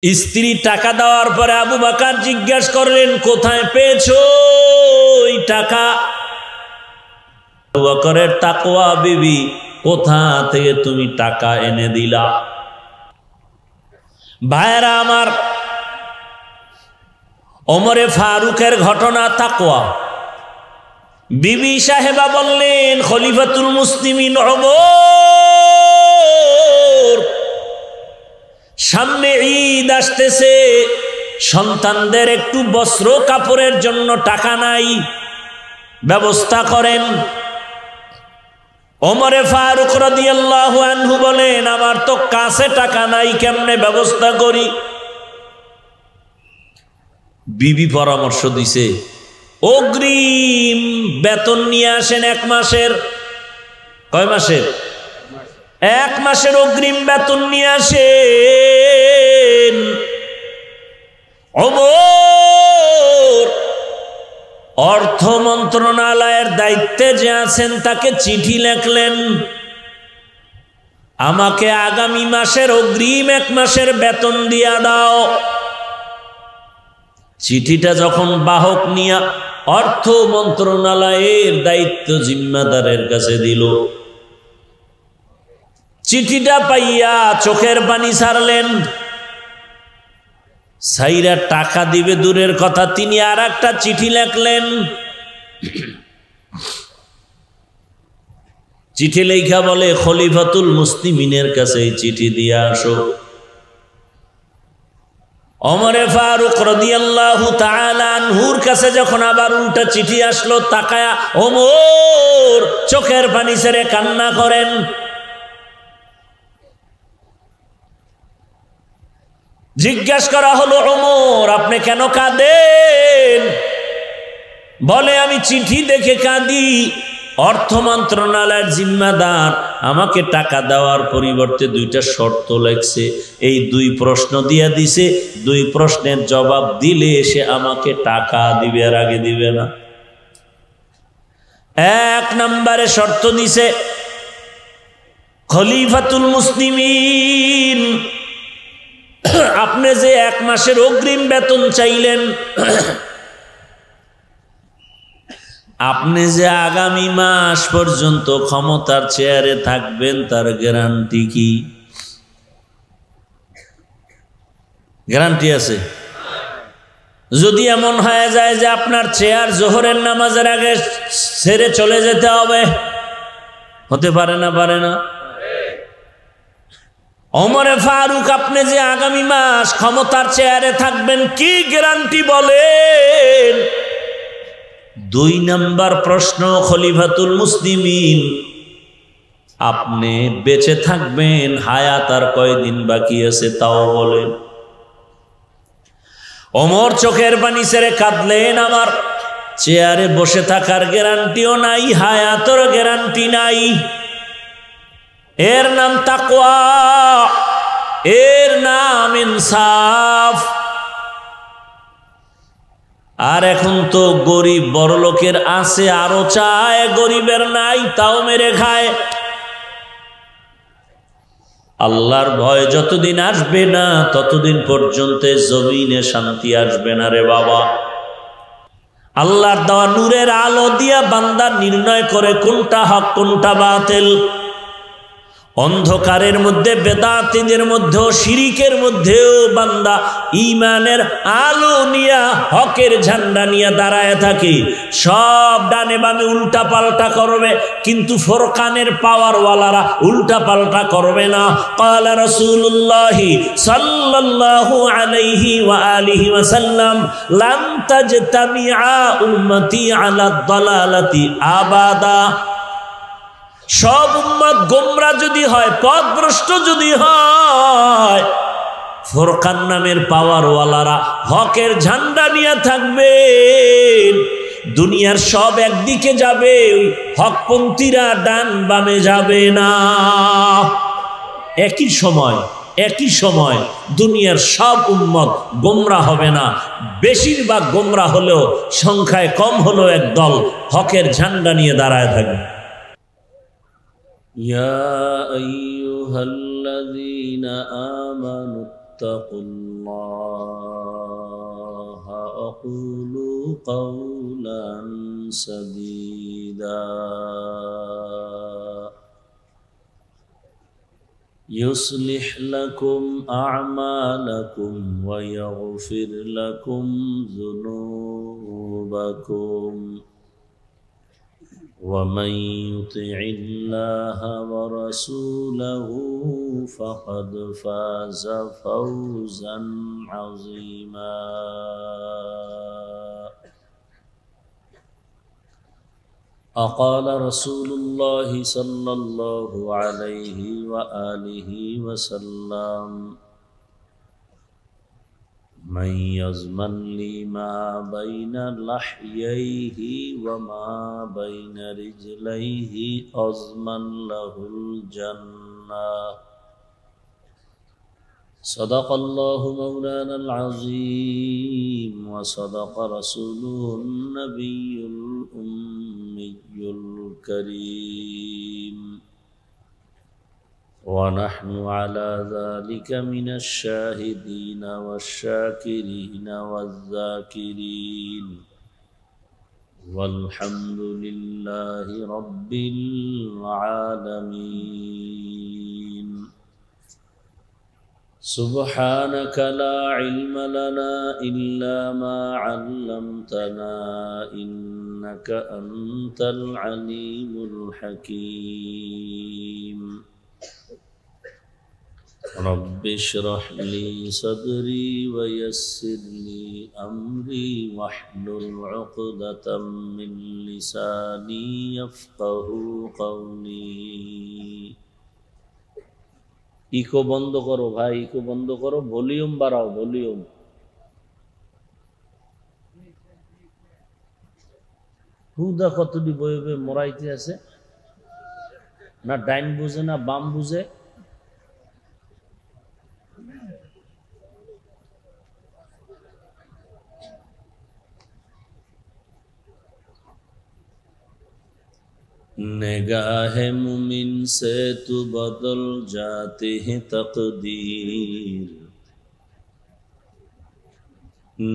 স্ত্রী টাকা দেওয়ার পরে আবু বকর জিজ্ঞাসা করলেন, কোথায় পেয়েছো এই টাকা? আবু বকরের তাকওয়া বিবি, কোথা থেকে তুমি টাকা এনে দিলা? ভাইরা আমার, ওমরে ফারুকের ঘটনা তাকওয়া। বিবি সাহেবা বললেন, খলিফাতুল মুসলিমিন ওমর, সামনে ঈদ আসতেছে, সন্তানদের একটু বস্ত্র কাপড়ের জন্য টাকা নাই, ব্যবস্থা করেন। ওমরে ফারুক রাদিয়াল্লাহু আনহু বলেন, আমার তো কাছে টাকা নাই, কেমনে ব্যবস্থা করি? বিবি পরামর্শ দিছে, অগ্রিম বেতন নিয়ে আসেন 1 মাসের। কয় মাসের? 1 মাসের অগ্রিম বেতন নিয়ে আসেন। ওমর অর্থ মন্ত্রণালয়ের দায়িত্বে যে আছেন তাকে চিঠি লিখলেন, আমাকে আগামী মাসের অগ্রিম 1 মাসের বেতন দিয়া দাও। চিঠিটা যখন বাহক নিয়া অর্থ মন্ত্রণালয়ের দায়িত্ব জিম্মাদারের কাছে দিল, চিঠিটা পাইয়া চোখের পানি ছাড়লেন। সাইরা টাকা দিবে দূরের কথা, তিনি আর একটা চিঠি লিখলেন। চিঠি লেখা বলে, খলিফাতুল মুসলিমিনের কাছে চিঠি দিয়ে আসো। ওমরে ফারুক রাদিয়াল্লাহু তাআলা আনহুর কাছে যখন আবার উল্টা চিঠি আসলো, তাকায়া ওমর চোখের পানি ছেড়ে কান্না করেন। জিজ্ঞাসা করা হলো, ওমর আপনি কেন কাঁদেন? বলে, আমি চিঠি দেখে কাঁদি। অর্থ মন্ত্রণালয়ের জিম্মাদার আমাকে টাকা দেওয়ার পরিবর্তে 2টা শর্ত লেখছে, এই 2 প্রশ্ন দিয়া দিছে, 2 প্রশ্নের জবাব দিলে সে আমাকে টাকা দিবে, আর আগে দিবে না। 1 নম্বরে শর্ত দিছে, খলিফাতুল মুসলিমিন আপনি যে 1 মাসের অগ্রিম বেতন চাইলেন, আপনি যে আগামী মাস পর্যন্ত ক্ষমতার চেয়ারে থাকবেন তার গ্যারান্টি কি? গ্যারান্টি আছে? যদি এমন হয়ে যায় যে আপনার চেয়ার জোহরের নামাজের আগে ছেড়ে চলে যেতে হবে, হতে পারে না? পারে না? ওমরে ফারুক আপনি যে আগামী মাস ক্ষমতার চেয়ারে থাকবেন, কি গ্যারান্টি বলেন? 2 নম্বর প্রশ্ন, খলিফাতুল মুসলিমিন আপনি বেঁচে থাকবেন, হায়াত আর কয়দিন বাকি আছে তাও বলেন। ওমর চোখের পানি ছেড়ে কাঁদলেন, আমার চেয়ারে বসে থাকার গ্যারান্টিও নাই, হায়াতের গ্যারান্টি নাই। এর নাম তাকওয়া, এর নাম ইনসাফ। আর এখন তো গরিব বড় লোকের আছে, আরো চায়, গরিবের নাই, তাও মেরে খায়। আল্লাহর ভয় যতদিন আসবে না ততদিন পর্যন্ত জমিনে শান্তি আসবে না রে বাবা। আল্লাহর দেওয়া নূরের আলো দিয়া বান্দা নির্ণয় করে কোনটা হক কোনটা বাতিল। অন্ধকারের মধ্যে, বেদাতীদের মধ্যেও, শিরিকের মধ্যেও বান্দা ঈমানের আলো নিয়া হকের ঝান্ডা নিয়ে দাঁড়ায় থাকে। সব ডানে বামে উল্টা পাল্টা করবে, কিন্তু ফুরকানের পাওয়ারওয়ালারা উল্টা পাল্টা করবে না। ক্বালা রাসূলুল্লাহি সাল্লাল্লাহু আলাইহি ওয়া আলিহি ওয়াসাল্লাম, লান তাজতামিআ উম্মতি আলা দালালাতি আবাদা। সব উম্মত গোমরা যদি হয়, পথভ্রষ্ট যদি হয়, ফুরকান নামের পাওয়ারওয়ালারা হকের ঝান্ডা নিয়ে থাকবে। দুনিয়ার সব একদিকে যাবে, হকপন্থীরা ডান বামে যাবে না। একই সময় দুনিয়ার সব উম্মত গোমরা হবে না, বেশিরভাগ গোমরা হলেও সংখ্যায় কম হলেও একদল হকের ঝান্ডা নিয়ে দাঁড়ায় থাকবে। يا أيها الذين آمنوا اتقوا الله وقولوا قولا سديدا يصلح لكم أعمالكم ويغفر لكم ذنوبكم ومن يطع الله ورسوله فقد فاز فوزا عظيما أقال رسول الله صلى الله عليه وآله وسلم من يضمن لي ما بين لحييه وما بين رجليه أضمن له الجنة صدق الله مولانا العظيم وصدق رسوله النبي الأمي الكريم ونحن على ذلك من الشاهدين والشاكرين والذاكرين والحمد لله رب العالمين سبحانك لا علم لنا إلا ما علمتنا إنك أنت العليم الحكيم رب اشرح لي صدري ويسر لي أمري واحلل عقدة من لساني يفقه قولي ইকো বন্ধ করো ভাই, ইকো বন্ধ করো, ভলিউম বাড়াও, ভলিউম। হুদা কতটি বয়ে বয়ে মরাইতে আছে, না ডাইন বুঝে না বাম বুঝে। निगाह मुमिन से तू बदल जाते हैं तकदीर,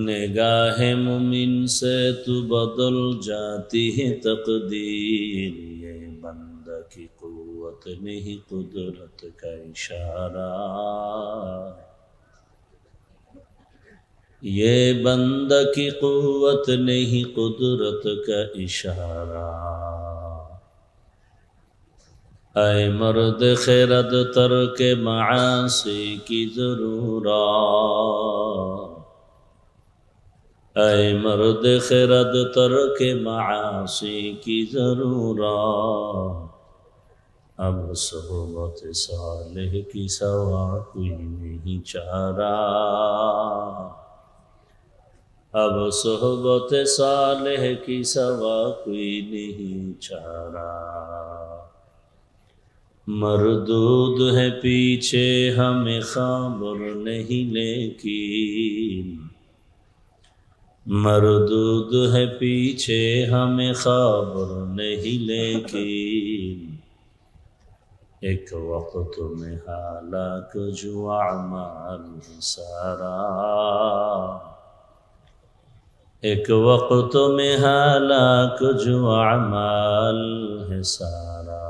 निगाह मुमिन से तू बदल जाती है तकदीर, ये बंदा की कुव्वत नहीं कुदरत का इशारा, ये बंदा की कुव्वत नहीं कुदरत का इशारा। ऐ मर्द खैरत तर्क मासी की ज़रूरत, ऐ मर्द खैरत तर्क मासी की ज़रूरत, अब सोहबत सालेह की सवा कोई नहीं चारा, अब सोहबत सालेह की सवा कोई नहीं चारा। मरदूद है पीछे हमें खबर नहीं लेकिन, मरदूद है पीछे हमें खबर नहीं लेकिन, एक वक्त में हालाक जो अमाल सारा, एक वक्त में हालाक जो अमाल है सारा।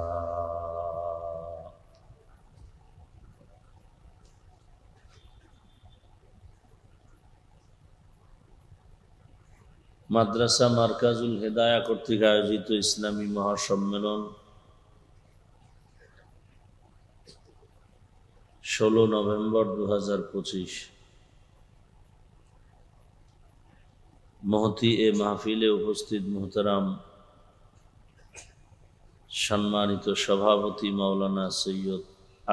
মাদ্রাসা মার্কাজুল হেদায়া কর্তৃক আয়োজিত ইসলামী মহাসম্মেলন 16 নভেম্বর 2025 মহতি এ মাহফিলে উপস্থিত মুহতারাম সম্মানিত সভাপতি মাওলানা সৈয়দ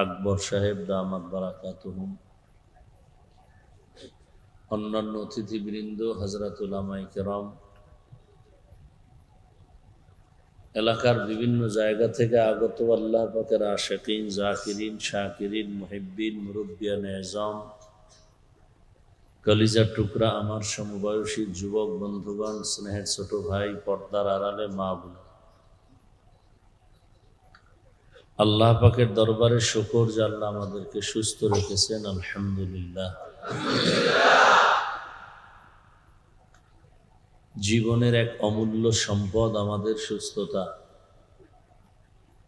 আকবর সাহেব দামাত বারাকাতুহুম, অন্যান্য অতিথিবৃন্দ, হযরত উলামায়ে কেরাম, এলাকার বিভিন্ন জায়গা থেকে আগত আল্লাহ পাকের আশিকিন, জাকিরিন, শাকিরিন, মুহিব্বিন, মুরব্বিয়ান এজাম, কলিজার টুকরা আমার সমবয়সী যুবক বন্ধুগণ, স্নেহের ছোট ভাই, পর্দার আড়ালে মা বোন, আল্লাহ পাকের দরবারে শুকর যে আল্লাহ আমাদেরকে সুস্থ রেখেছেন, আলহামদুলিল্লাহ। জীবনের এক অমূল্য সম্পদ আমাদের সুস্থতা।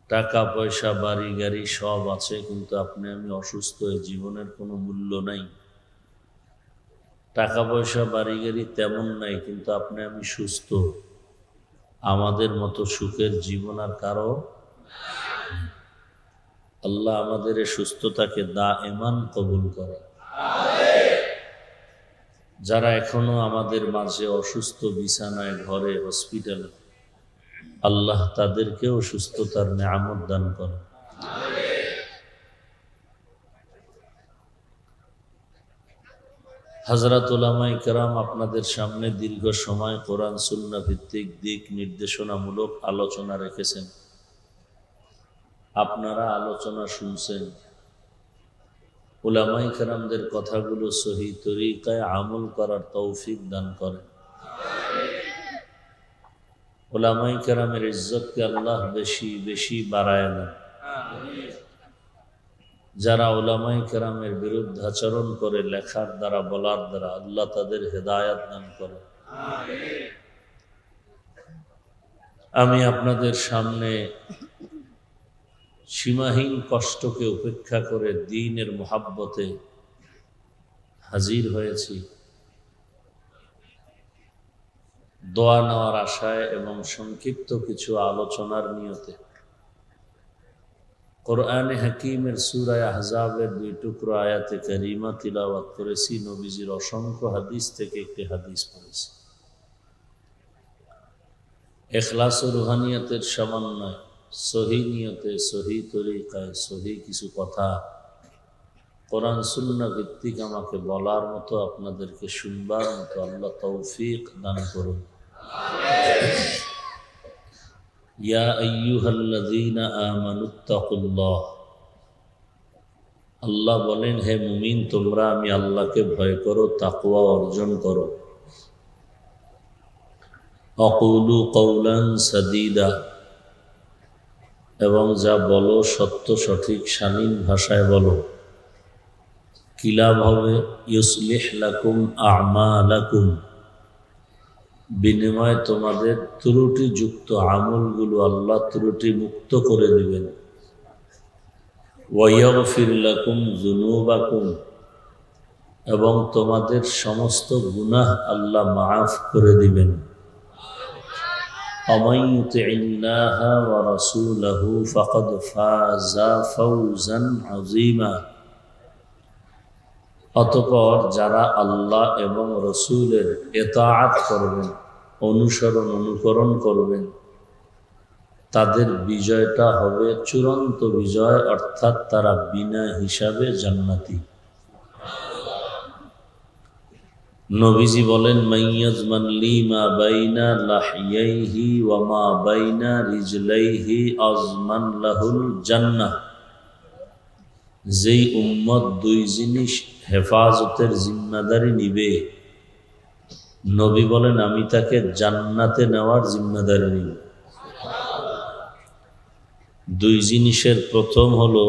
টাকা পয়সা বাড়ি গাড়ি সব আছে, কিন্তু আপনি আমি অসুস্থ, এই জীবনের কোনো মূল্য নাই। টাকা পয়সা বাড়ি গাড়ি তেমন নাই, কিন্তু আপনি আমি সুস্থ। আমাদের মতো সুখের জীবন আর কারো। আল্লাহ আমাদের এই সুস্থতাকে দায়েমান কবুল করে। যারা এখনো আমাদের মাঝে অসুস্থ, বিছানায়, ঘরে, হসপিটালে, আল্লাহ তাদেরকেও সুস্থতার নেয়ামত দান করে। হযরত উলামায়ে কেরাম আপনাদের সামনে দীর্ঘ সময় কোরআন সুন্নাহ ভিত্তিক দিক নির্দেশনামূলক আলোচনা রেখেছেন। আপনারা আলোচনা শুনছেন। উলামায়ে কেরামদের কথাগুলো সহি তরিকায় আমল করার তৌফিক দান করেন। উলামায়ে কেরামের ইজ্জতকে আল্লাহ বেশি বেশি বাড়ায় না। যারা উলামায়ে কেরামের বিরুদ্ধাচরণ করে, লেখার দ্বারা, বলার দ্বারা, আল্লাহ তাদের হেদায়েত দান করে। আমি আপনাদের সামনে সীমাহীন কষ্টকে উপেক্ষা করে দ্বীনের মুহাব্বতে হাজির হয়েছি, দোয়া নেওয়ার আশায় এবং সংক্ষিপ্ত কিছু আলোচনার নিয়তে। কোরআনে হাকিমের সূরা আহজাবের 2 টুকরো আয়াতে কারিমা তিলাওয়াত করেছি। নবীজির অসংখ্য হাদিস থেকে একটি হাদিস পড়েছি। ইখলাস ও রুহানিয়তের সমন্বয়, সহি নিয়তে, সহি তরিকায়, সহি কিছু কথা কোরআন সুন্নাহ ভিত্তিক আমাকে বলার মতো, আপনাদেরকে শুনবার মতো আল্লাহ তৌফিক দান করুন। ইয়া আইয়ুহাল্লাযীনা আমানুত্তাকুল্লাহ। আল্লাহ বলেন, হে মুমিন, তোমরা আমি আল্লাহকে ভয় করো, তাকওয়া অর্জন করো। আকুলু কওলান সাদীদা, এবং যা বলো সত্য সঠিক শালীন ভাষায় বলো। কি লাভ হবে? ইউসলিহ লাকুম আমালাকুম, বিনিময়ে তোমাদের ত্রুটিযুক্ত আমলগুলো আল্লাহ ত্রুটি মুক্ত করে দিবেন। ওয়ায়াগফির লাকুম যুনুবাকুম, এবং তোমাদের সমস্ত গুনাহ আল্লাহ মাফ করে দিবেন। ومن يطع الله ورسوله فقد فاز فوزا عظيما। অতঃপর যারা আল্লাহ এবং রসুলের ইতাআত করবেন, অনুকরণ করবেন, তাদের বিজয়টা হবে চূড়ান্ত বিজয়, অর্থাৎ তারা বিনা হিসাবে জান্নাতি। নবীজি বলেন, মাইয়াজমান লি মা বাইনা লাহিয়াইহি ওয়া মা বাইনা রিজলাইহি আজমান লাহুল জান্নাহ। যেই উম্মত 2 জিনিস হেফাজতের জিম্মাদারি নিবে, নবী বলেন আমি তাকে জান্নাতে নেওয়ার জিম্মাদারি নিব। 2 জিনিসের প্রথম হলো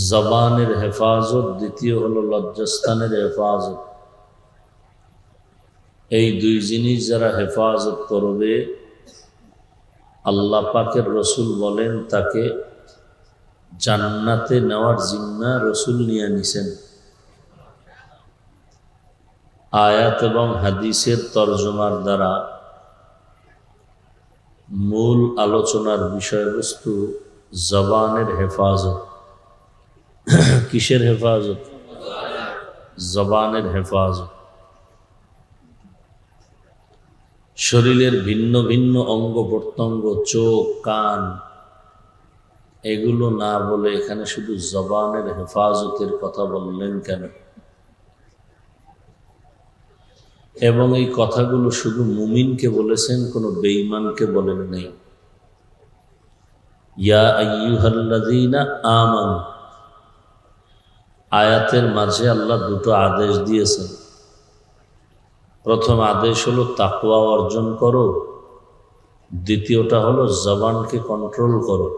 জবানের হেফাজত, দ্বিতীয় হলো লজ্জাস্থানের হেফাজত। এই 2 জিনিস যারা হেফাজত করবে, আল্লাহ পাকের রসুল বলেন তাকে জান্নাতে নেওয়ার জিম্মা রসুল নিয়ে নিছেন। আয়াত এবং হাদিসের তরজমার দ্বারা মূল আলোচনার বিষয়বস্তু জবানের হেফাজত। কিসের হেফাজত? জবানের হেফাজত। শরীরের ভিন্ন ভিন্ন অঙ্গ প্রত্যঙ্গ, চোখ, কান, এগুলো না বলে এখানে শুধু জবানের হেফাজতের কথা বললেন কেন? এবং এই কথাগুলো শুধু মুমিনকে বলেছেন, কোনো বেঈমানকে বলেন নাই। ইয়া আইয়ুহাল্লাযীনা আমানু, আয়াতের মাঝে আল্লাহ 2টো আদেশ দিয়েছেন। প্রথম আদেশ হলো তাকওয়া অর্জন করো, দ্বিতীয়টা হলো জবানকে কন্ট্রোল করো।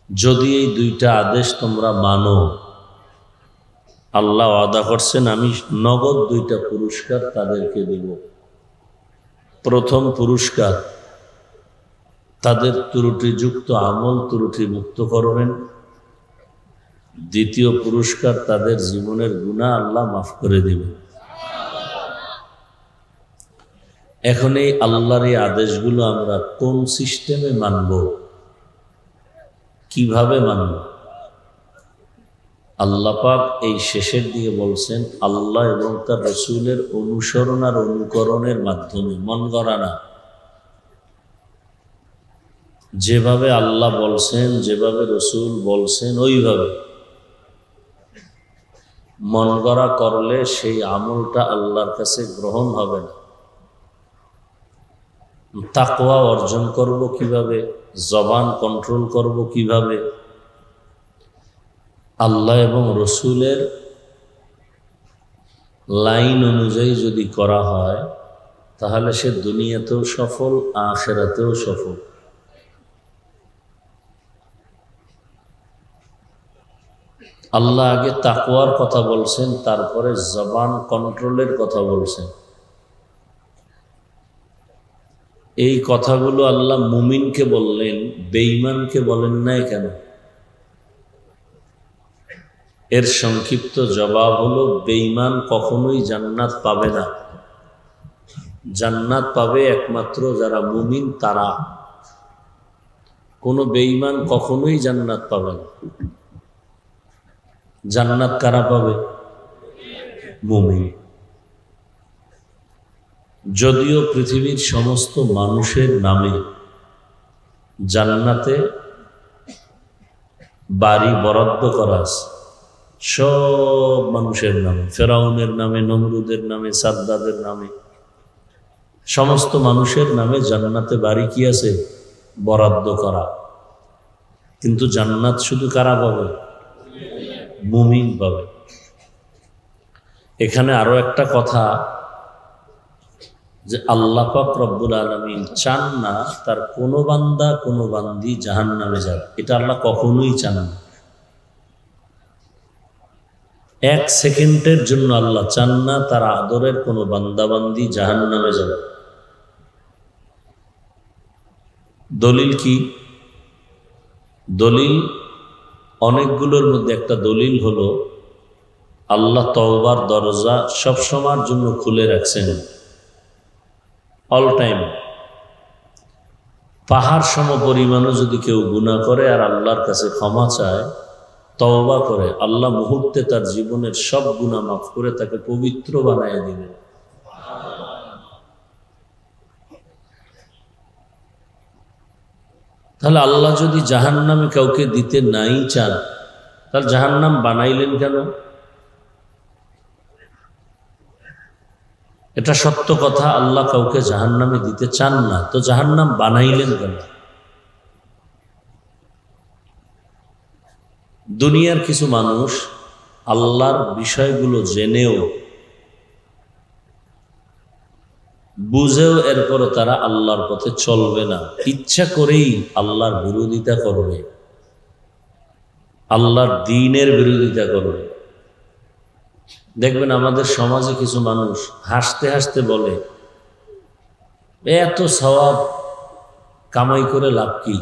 যদি এই দুইটা আদেশ তোমরা মানো, আল্লাহ ওয়াদা করছেন আমি নগদ দুইটা পুরস্কার তাদেরকে দেব। প্রথম পুরস্কার, তাদের ত্রুটিযুক্ত আমল ত্রুটি মুক্ত করবেন। দ্বিতীয় পুরস্কার, তাদের জীবনের গুনাহ আল্লাহ মাফ করে দিবেন। এখন এই আল্লাহর এই আদেশগুলো আমরা কোন সিস্টেমে মানব, কিভাবে মানব? আল্লাহ পাক এই শেষের দিকে বলছেন আল্লাহ এবং তার রসুলের অনুসরণ আর অনুকরণের মাধ্যমে, মন গড়া না। যেভাবে আল্লাহ বলছেন, যেভাবে রসুল বলছেন ওইভাবে মন গড়া করলে সেই আমলটা আল্লাহর কাছে গ্রহণ হবে না। তাকওয়া অর্জন করব কিভাবে, জবান কন্ট্রোল করব কিভাবে? আল্লাহ এবং রসুলের লাইন অনুযায়ী যদি করা হয় তাহলে সে দুনিয়াতেও সফল, আখিরাতেও সফল। আল্লাহ আগে তাকওয়ার কথা বলছেন, তারপরে জবান কন্ট্রোলের কথা বলছেন। এই কথাগুলো আল্লাহ মুমিনকে বললেন, বেঈমানকে বলেন নাই কেন? এর সংক্ষিপ্ত জবাব হলো বেঈমান কখনোই জান্নাত পাবে না। জান্নাত পাবে একমাত্র যারা মুমিন তারা। কোনো বেঈমান কখনোই জান্নাত পাবে না। জান্নাত কারা পাবে? মুমিন। যদিও পৃথিবীর সমস্ত মানুষের নামে জান্নাতে বাড়ি বরাদ্দ করা আছে, সব মানুষের নামে, ফেরাউনের নামে, নমরুদের নামে, সাদ্দাদের নামে, সমস্ত মানুষের নামে জান্নাতে বাড়ি কি আছে? বরাদ্দ করা। কিন্তু জান্নাত শুধু কারা পাবে? মুমিন পাবে। এখানে আরো একটা কথা, যে আল্লাহ পাক রব্বুল আলামিন চান না তার কোনো বান্দা কোনো বান্দি জাহান্নামে যাবে। এটা আল্লাহ কখনোই চান না। এক সেকেন্ডের জন্য আল্লাহ চান না তার আদরের কোনো বান্দাবান্দি জাহান্নামে যাবে। দলিল কি? দলিল অনেকগুলোর মধ্যে একটা দলিল হলো আল্লাহ তওবার দরজা সব সময়ের জন্য খুলে রাখছেন, অল টাইম। পাহাড় সম পরিমাণও যদি কেউ গুনাহ করে আর আল্লাহর কাছে ক্ষমা চায়, তওবা করে, আল্লাহ মুহূর্তে তার জীবনের সব গুনাহ মাফ করে তাকে পবিত্র বানায় দিবেন। তাহলে আল্লাহ যদি জাহান্নামে কাউকে দিতে নাই চান, তাহলে জাহান্নাম বানাইলেন কেন? এটা সত্য কথা, আল্লাহ কাউকে জাহান্নামে দিতে চান না, তো জাহান্নাম বানাইলেন কেন? দুনিয়ার কিছু মানুষ আল্লাহর বিষয়গুলো জেনেও বুঝেও এরপরে তারা আল্লাহর পথে চলবে না, ইচ্ছা করেই আল্লাহর বিরোধিতা করবে, আল্লাহর দ্বীনের বিরোধিতা করবে। দেখবেন আমাদের সমাজে কিছু মানুষ হাসতে হাসতে বলে, এত সওয়াব কামাই করে লাভ কি?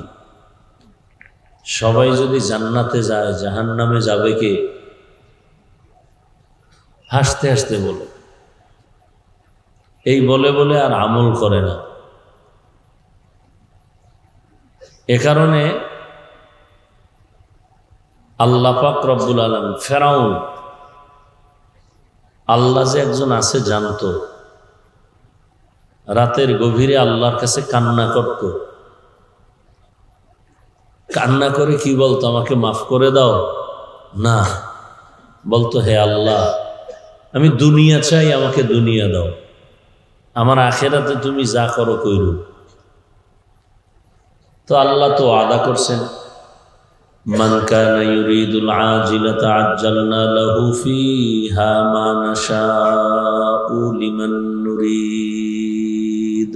সবাই যদি জান্নাতে যায় জাহান্নামে যাবে কে? হাসতে হাসতে বলে। এই বলে বলে আর আমল করে না। এ কারণে আল্লাহ পাক রব্বুল আলামিন, ফেরাউন আল্লাহ যে একজন আছে জানতো, রাতের গভীরে আল্লাহর কাছে কান্না করত। কান্না করে কি বলতো? আমাকে মাফ করে দাও না, বলতো হে আল্লাহ আমি দুনিয়া চাই, আমাকে দুনিয়া দাও, আমার আখিরাতে তুমি যা করো কইরো। তো আল্লাহ তো ওয়াদা করছেন, মান কানা ইউরিদুল আজিলাতা আজ্জালনা লাহু ফিহা মা নাশাউ লিমান নুরিদ।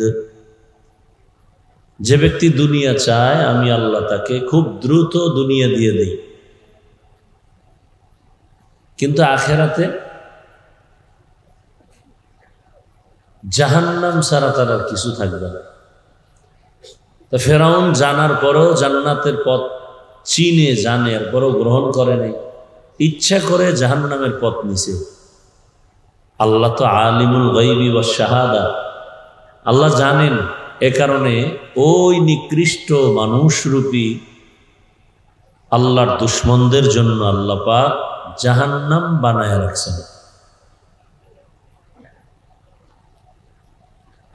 যে ব্যক্তি দুনিয়া চায় আমি আল্লাহ তাকে খুব দ্রুত দুনিয়া দিয়ে দেই, কিন্তু আখেরাতে জাহান্নাম ছাড়া তার আর কিছু থাকবে না। তো ফেরাউন জানার পরেও জান্নাতের পথ চিনে জানে, এরপরও গ্রহণ করে নাই, ইচ্ছা করে জাহান্নামের পথ নিছে। আল্লাহ তো আলিমুল গায়বি ওয়াশ শাহাদা, আল্লাহ জানেন। এ কারণে ওই নিকৃষ্ট মানুষরূপী আল্লাহর দুশ্মনদের জন্য আল্লাহ পাক জাহান্নাম বানায় রাখছেন।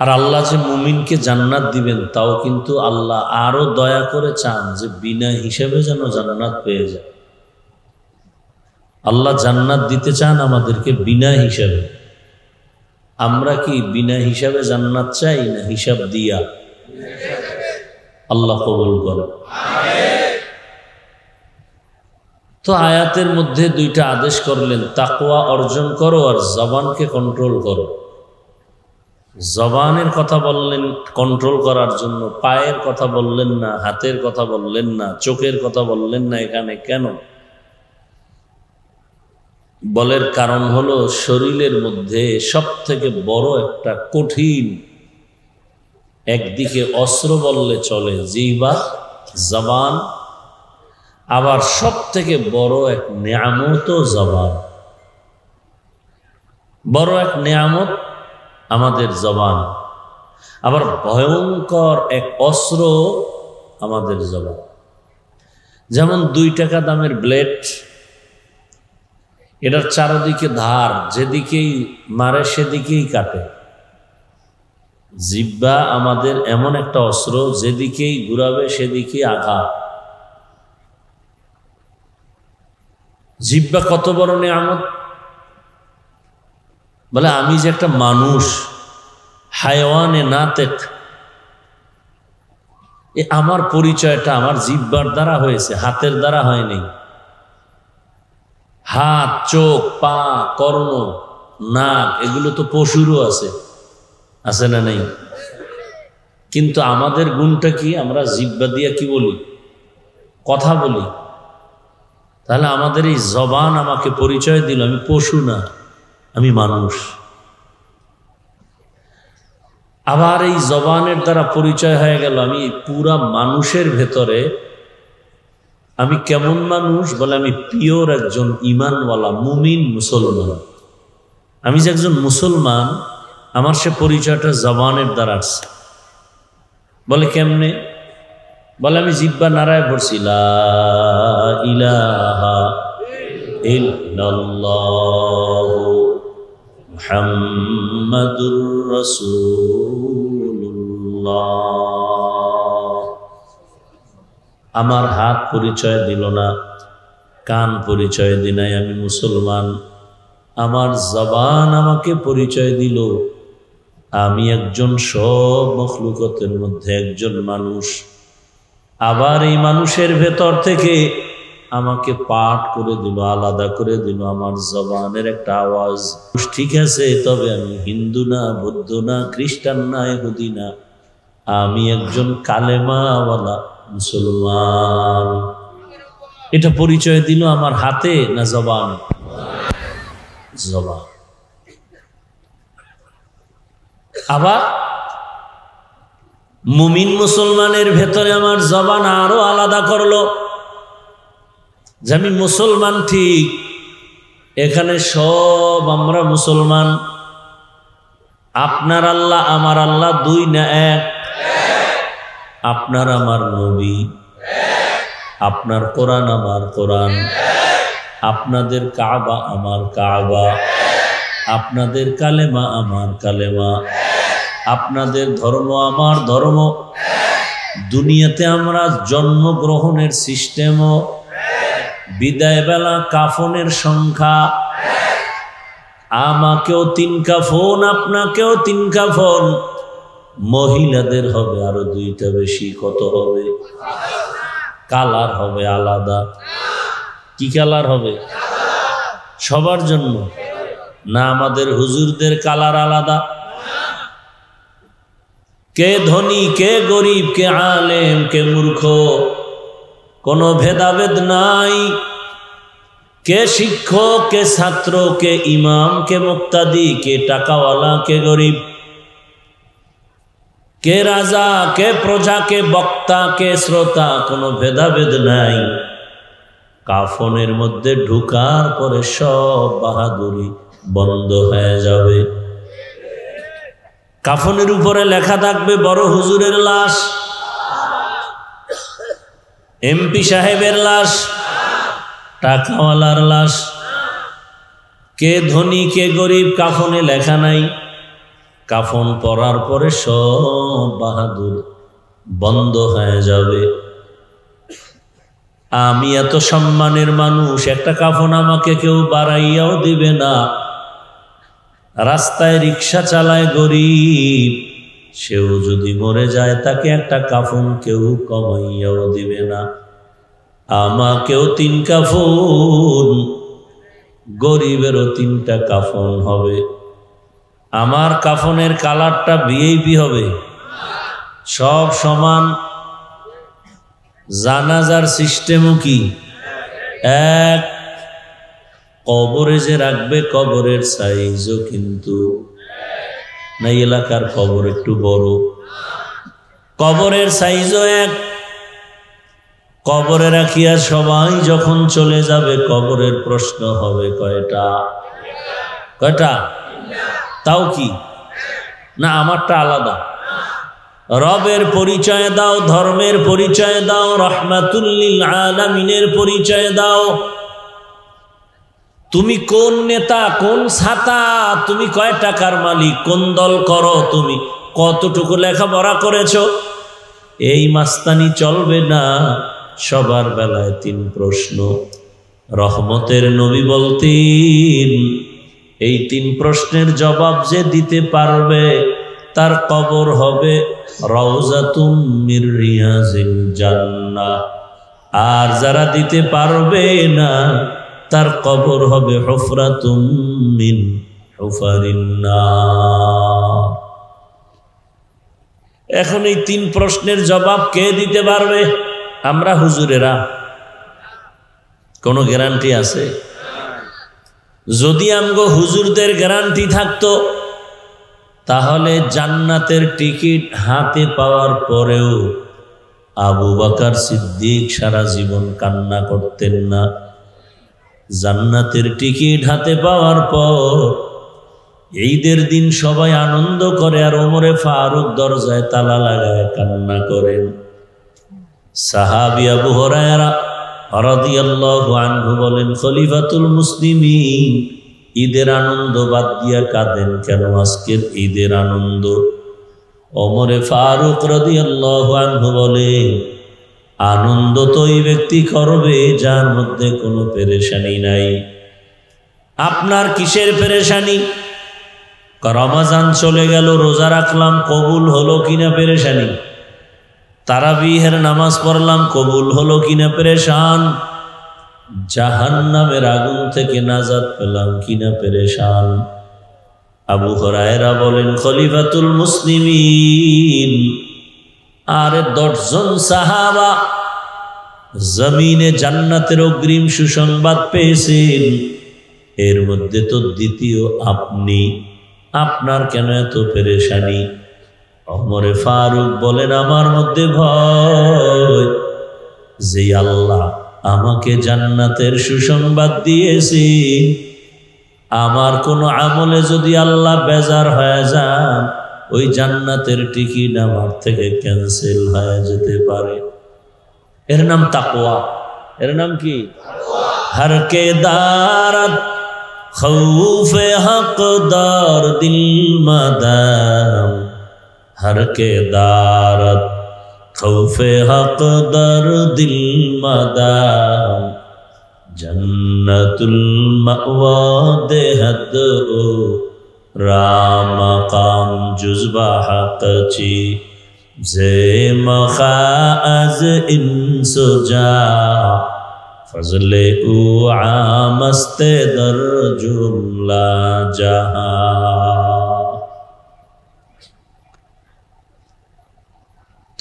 আর আল্লাহ যে মুমিনকে জান্নাত দিবেন তাও কিন্তু আল্লাহ আরো দয়া করে চান যে বিনা হিসাবে যেন জান্নাত পেয়ে যায়। আল্লাহ জান্নাত দিতে চান আমাদেরকে বিনা হিসাবে। আমরা কি বিনা হিসাবে জান্নাত চাই না হিসাব দিয়া? আল্লাহ কবুল করে। তো আয়াতের মধ্যে দুইটা আদেশ করলেন, তাকওয়া অর্জন করো আর জবানকে কন্ট্রোল করো। জবানের কথা বললেন কন্ট্রোল করার জন্য, পায়ের কথা বললেন না, হাতের কথা বললেন না, চোখের কথা বললেন না। এখানে কেন বলের কারণ হলো শরীরের মধ্যে সব থেকে বড় একটা কঠিন, একদিকে অস্ত্র বললে চলে জিহ্বা জবান, আবার সব থেকে বড় এক নেয়ামত জবান। বড় এক নেয়ামত আমাদের জবান, আবার ভয়ঙ্কর এক অস্ত্র আমাদের জবান। যেমন 2 টাকা দামের ব্লেড, এটার চারদিকে ধার, যেদিকেই মারে সেদিকেই কাটে। জিহ্বা আমাদের এমন একটা অস্ত্র, যেদিকেই ঘুরাবে সেদিকেই আঘাত। জিহ্বা কত বড় নিয়ামত! বলে আমি যে একটা মানুষ, হায়ওয়ানে নাতেক, আমার পরিচয়টা আমার জিহ্বার দ্বারা হয়েছে, হাতের দ্বারা হয়নি। হাত, চোখ, পা, কর্ণ, নাক এগুলো তো পশুরও আছে, আছে না নেই? কিন্তু আমাদের গুণটা কি? আমরা জিহ্বা দিয়া কি বলি? কথা বলি। তাহলে আমাদের এই জবান আমাকে পরিচয় দিল আমি পশু না, আমি মানুষ। আবার এই জবানের দ্বারা পরিচয় হয়ে গেল আমি পুরা মানুষের ভেতরে আমি কেমন মানুষ? বলে আমি পিওর একজন ঈমানওয়ালা মুমিন মুসলমান। আমি যে একজন মুসলমান, আমার সে পরিচয়টা জবানের দ্বারা আসছে। বলে কেমনে? বলে আমি জিহ্বা নাড়ায় পড়ছি, লা ইলাহা ইল্লাল্লাহু মুহাম্মাদুর রাসূলুল্লাহ। আমার হাত পরিচয় দিল না, কান পরিচয় দিনাই আমি মুসলমান। আমার জবান আমাকে পরিচয় দিল আমি একজন সব মখলুকতের মধ্যে একজন মানুষ। আবার এই মানুষের ভেতর থেকে আমাকে পাঠ করে দিল, আলাদা করে দিল আমার জবানের একটা আওয়াজ। ঠিক আছে, তবে আমি হিন্দু না, বৌদ্ধ না, খ্রিস্টান না, ইহুদি না, আমি একজন কালেমাওয়ালা মুসলমান। এটা পরিচয় দিল আমার হাতে না জবানে? জবান। আবার মুমিন মুসলমানের ভেতরে আমার জবান আরো আলাদা করলো যে আমি মুসলমান ঠিক, এখানে সব আমরা মুসলমান। আপনার আল্লাহ আমার আল্লাহ 2 না 1? আপনার আমার নবী, আপনার কোরআন আমার কোরআন, আপনাদের কাবা আমার কাবা, আপনাদের কালেমা আমার কালেমা, আপনাদের ধর্ম আমার ধর্ম। দুনিয়াতে আমরা জন্মগ্রহণের সিস্টেমও, বিদায় বেলা কাফনের সংখ্যা, আমাকেও 3 কাফন, আপনাকেও 3 কাফন। মহিলাদের হবে আরো 2টা বেশি। কত হবে? কালার হবে আলাদা। কি কালার হবে? সবার জন্য না? আমাদের হুজুরদের কালার আলাদা, কে ধনী, কে গরিব, কে আলেম, কে মূর্খ, কোনো ভেদাভেদ নাই। কে শিক্ষক, কে ছাত্র, কে ইমাম, কে মুক্তাদি, কে টাকাওয়ালা, কে গরিব, কে রাজা, কে প্রজা, কে বক্তা, কে শ্রোতা, কোনো ভেদাভেদ নাই। কাফনের মধ্যে ঢুকার পরে সব বাহাদুরি বন্ধ হয়ে যাবে। কাফনের উপরে লেখা থাকবে বড় হুজুরের লাশ, এমপি সাহেবের লাশ, টাকাওয়ালার লাশ। কে ধনী, কে গরিব, কাফনে লেখা নাই। কাফন পরার পরে সব বাহাদুর বন্ধ হয়ে যাবে। আমি এত সম্মানের মানুষ, একটা কাফন আমাকে কেউ বাড়াইয়াও দিবে না। রাস্তায় রিক্সা চালায় গরিব, সেও যদি মরে যায় তাকে একটা কাফন কেউ কমাইয়াও দিবে না। আমাকেও 3 কাফন, গরিবেরও 3টা কাফন হবে। আমার কাফনের কালারটা ভিআইপি হবে, সব সমান। জানাজার সিস্টেমও কি এক। কবরে যে রাখবে কবরের সাইজও কিন্তু না, এলাকার কবর একটু বড়, কবরের সাইজও এক। কবরে রাখিয়া সবাই যখন চলে যাবে কবরের প্রশ্ন হবে কয়টা? কয়টা? তাও কি না, আমারটা আলাদা। রবের পরিচয় দাও, ধর্মের পরিচয় দাও, রাহমাতুল লিল আলামিনের পরিচয় দাও। তুমি কোন নেতা, কোন ছাতা, তুমি কয় টাকার মালিক, কোন দল করো, তুমি কতটুকু লেখাপড়া করেছো, এই মাস্তানি চলবে না। সবার বেলায় 3 প্রশ্ন। রহমতের নবী বলতেন, এই 3 প্রশ্নের জবাব যে দিতে পারবে তার কবর হবে রাউজাতুম মির রিয়াজিল জান্নাহ, আর যারা দিতে পারবে না তার কবর হবে হুফরাতুম মিন হুফারিন নার। এখন এই 3 প্রশ্নের জবাব কে দিতে পারবে? আমরা হুজুরেরা। কোনো গ্যারান্টি আছে? যদি আমগো হুজুরদের গ্যারান্টি থাকতো তাহলে জান্নাতের টিকিট হাতে পাওয়ার পরেও আবু বকর সিদ্দিক সারা জীবন কান্না করতেন না। জান্নাতের টিকিট হাতে পাওয়ার পর ঈদের দিন সবাই আনন্দ করে, আর ওমরে ফারুক দরজায় তালা লাগায় কান্না করেন। সাহাবী আবু হুরায়রা রাদিয়াল্লাহু আনহু বলেন, খলিফাতুল মুসলিমিন ঈদের আনন্দ বাদ দিয়া কাঁদেন কেন? আজকের ঈদের আনন্দ। ওমরে ফারুক রাদিয়াল্লাহু আনহু বলেন, আনন্দ তো ওই ব্যক্তি করবে যার মধ্যে কোনো পেরেশানি নাই। আপনার কিসের পেরেশানি? রমাজান চলে গেল, রোজা রাখলাম, কবুল হলো কিনা পেরেশানি। তারাবিহের নামাজ পড়লাম, কবুল হলো কিনা পেরেশান। জাহান্নামের আগুন থেকে নাজাত পেলাম কিনা পেরেশান। আবু হুরায়রা বলেন, খলিফাতুল মুসলিমিন আর 10 জন সাহাবা জমিনে জান্নাতের অগ্রিম সুসংবাদ পেয়েছেন, এর মধ্যে তো দ্বিতীয় আপনি, আপনার কেন এত পেরেশানি? ওমরে ফারুক বলেন, আমার মধ্যে ভয় যে আল্লাহ আমাকে জান্নাতের সুসংবাদ দিয়েছে, আমার কোনো আমলে যদি আল্লাহ বেজার হয়ে যান ওই জান্নাতের টিকিট আমার থেকে ক্যান্সেল হয়ে যেতে পারে। এর নাম তাকওয়া। এর নাম কি? হর কে দারত খৌফে হকদার দিল মাদাম, হর কে দারত খৌফে হকদার দিল মাদাম, জন্নতুল মাওয়া দেহত ও রামাকাম জুজবা হকচি জে মখাজ ইনসুজা ফজলে ও আমস্তে দর জুমলা জাহা।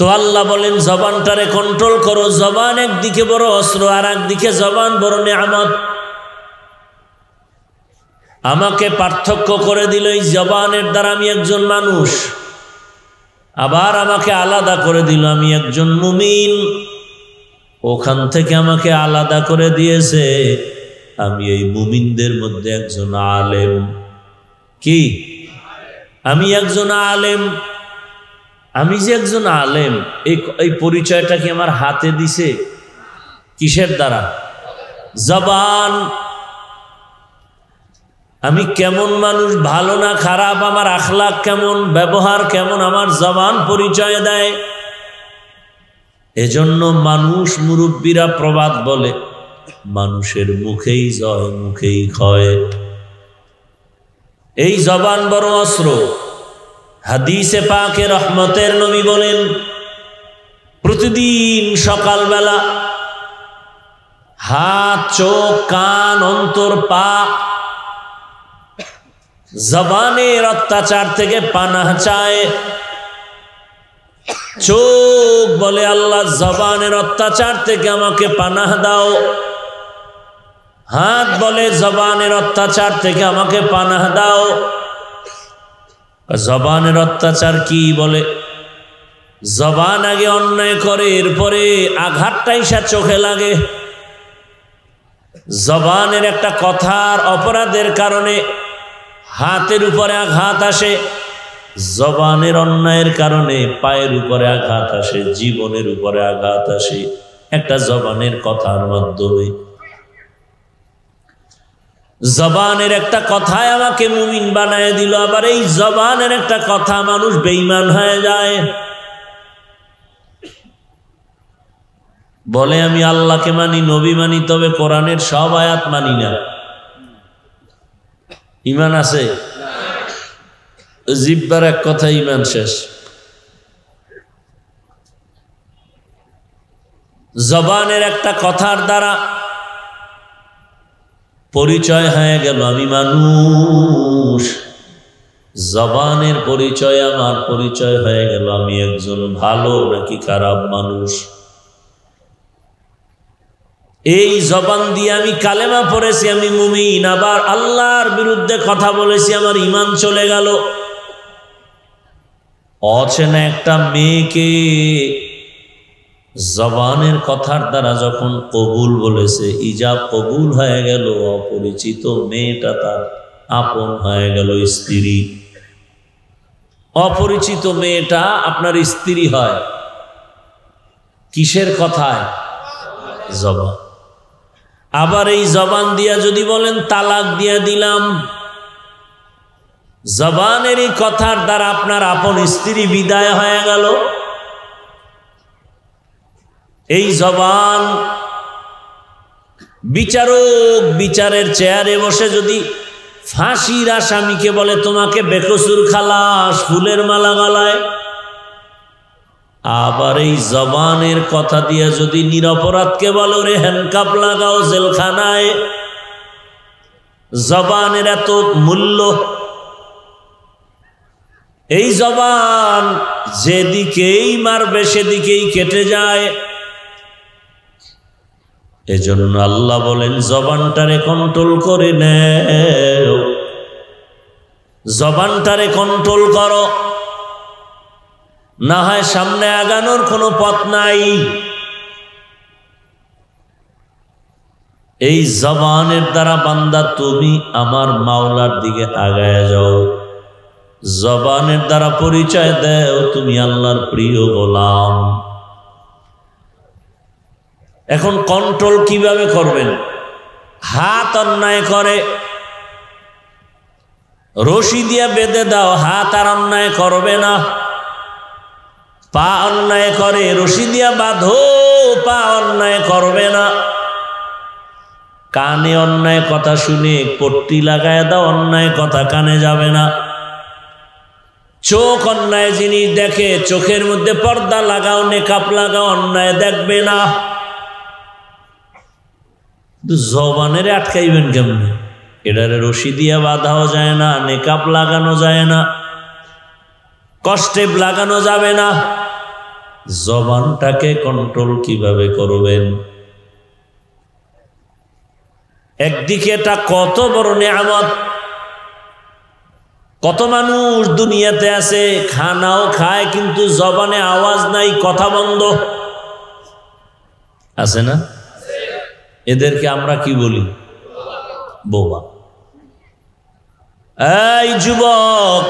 তো আল্লাহ বলেন জবানটারে কন্ট্রোল করো। জবান একদিকে বড় অস্ত্র, আর একদিকে জবান বড় নিয়ামত। আমাকে পার্থক্য করে দিল এই জবানের দ্বারা আমি একজন মানুষ, আবার আমাকে আলাদা করে দিল আমি একজন মুমিন। ওখান থেকে আমাকে আলাদা করে দিয়েছে আমি এই মুমিনদের মধ্যে একজন আলেম। কি আমি একজন আলেম? আমি যে একজন আলেম এই পরিচয়টা কি আমার হাতে দিছে? কিসের দ্বারা? জবান। আমি কেমন মানুষ, ভালো না খারাপ, আমার আখলাক কেমন, ব্যবহার কেমন, আমার জবান পরিচয় দেয়। এজন্য মানুষ, মুরব্বীরা প্রবাদ বলে, মানুষের মুখেই জয় মুখেই ক্ষয়। এই জবান বড় অস্ত্র। হাদিসে পাকে রহমতের নবী বলেন, প্রতিদিন সকালবেলা হাত, চোখ, কান, অন্তর, পা জবানের অত্যাচার থেকে পানাহ চায়। চোখ বলে, আল্লাহ জবানের অত্যাচার থেকে আমাকে পানাহ দাও। হাত বলে, জবানের অত্যাচার থেকে আমাকে পানাহ দাও। জবানের অত্যাচার কি বলে? জবান আগে অন্যায় করে, এরপরে আঘাতটাই সে চোখে লাগে। জবানের একটা কথার অপরাধের কারণে হাতের উপরে আঘাত আসে, জবানের অন্যায়ের কারণে পায়ের উপরে আঘাত আসে, জীবনের উপরে আঘাত আসে একটা জবানের কথার মাধ্যমে। জবানের একটা কথায় আমাকে মুমিন বানায় দিল, আবার এই জবানের একটা কথা মানুষ বেঈমান হয়ে যায়। বলে আমি আল্লাহকে মানি, নবী মানি, তবে কোরআনের সব আয়াত মানি না। ঈমান আছে? জিব্বার এক কথা, ঈমান শেষ। জবানের একটা কথার দ্বারা পরিচয় হয়ে গেল আমি মানুষ। জবানের পরিচয়, আমার পরিচয় হয়ে গেল আমি একজন ভালো নাকি খারাপ মানুষ। এই জবান দিয়ে আমি কালেমা পড়েছি আমি মুমিন, আবার আল্লাহর বিরুদ্ধে কথা বলেছি আমার ঈমান চলে গেল। অচেনা একটা মেয়েকে জবানের কথার দ্বারা যখন কবুল বলেছে, ইজাব কবুল হয়ে গেল। অপরিচিত মেয়েটা তার আপন হয়ে গেল স্ত্রী। অপরিচিত মেয়েটা আপনার স্ত্রী হয় কিসের কথায়? জবান। আবার এই জবান দিয়া যদি বলেন তালাক দিয়া দিলাম, জবানের এই কথার দ্বারা আপনার আপন স্ত্রী বিদায় হয়ে গেল। এই জবান বিচারক বিচারের চেয়ারে বসে যদি ফাঁসির আসামিকে বলে তোমাকে বেকসুর খালাস, ফুলের মালা গলায়, আবার এই জবানের কথা দিয়ে যদি নিরপরাধকে বলো রে হ্যান্ডকাপ লাগাও জেলখানায়, জবানের এত মূল্য। এই জবান যেদিকেই মারবে সেদিকেই কেটে যায়। এজন্য আল্লাহ বলেন জবানটারে কন্ট্রোল করে নেও, জবানটারে কন্ট্রোল করো, না হয় সামনে আগানোর কোনো পথ নাই। এই জবানের দ্বারা বান্দা তুমি আমার মাওলার দিকে আগায় যাও। জবানের দ্বারা পরিচয় দেও তুমি আল্লাহর প্রিয় গোলাম। এখন কন্ট্রোল কিভাবে করবেন? হাত অন্যায় করে, রশি দিয়ে বেঁধে দাও, হাত আর অন্যায় করবে না। পা অন্যায় করে, রশি দিয়া বাঁধো, পা অন্যায় করবে না। কানে অন্যায় কথা শুনে পট্টি লাগায় দাও, অন্যায় কথা কানে যাবে না। চোখ অন্যায় জিনিস দেখে, চোখের মধ্যে পর্দা লাগাও, নেকাপ লাগাও, অন্যায় দেখবে না। জবানের আটকাইবেন কেমনে? এটারে রশি দিয়া বাঁধাও যায় না, নেকাপ লাগানো যায় না, কষ্টে লাগানো যাবে না। জবানটাকে কন্ট্রোল কিভাবে করবেন? একদিকে এটা কত বড় নিয়ামত। কত মানুষ দুনিয়াতে আছে, খানাও খায় কিন্তু জবানে আওয়াজ নাই, কথা বন্ধ, আছে না? এদেরকে আমরা কি বলি? বোবা। এই যুবক,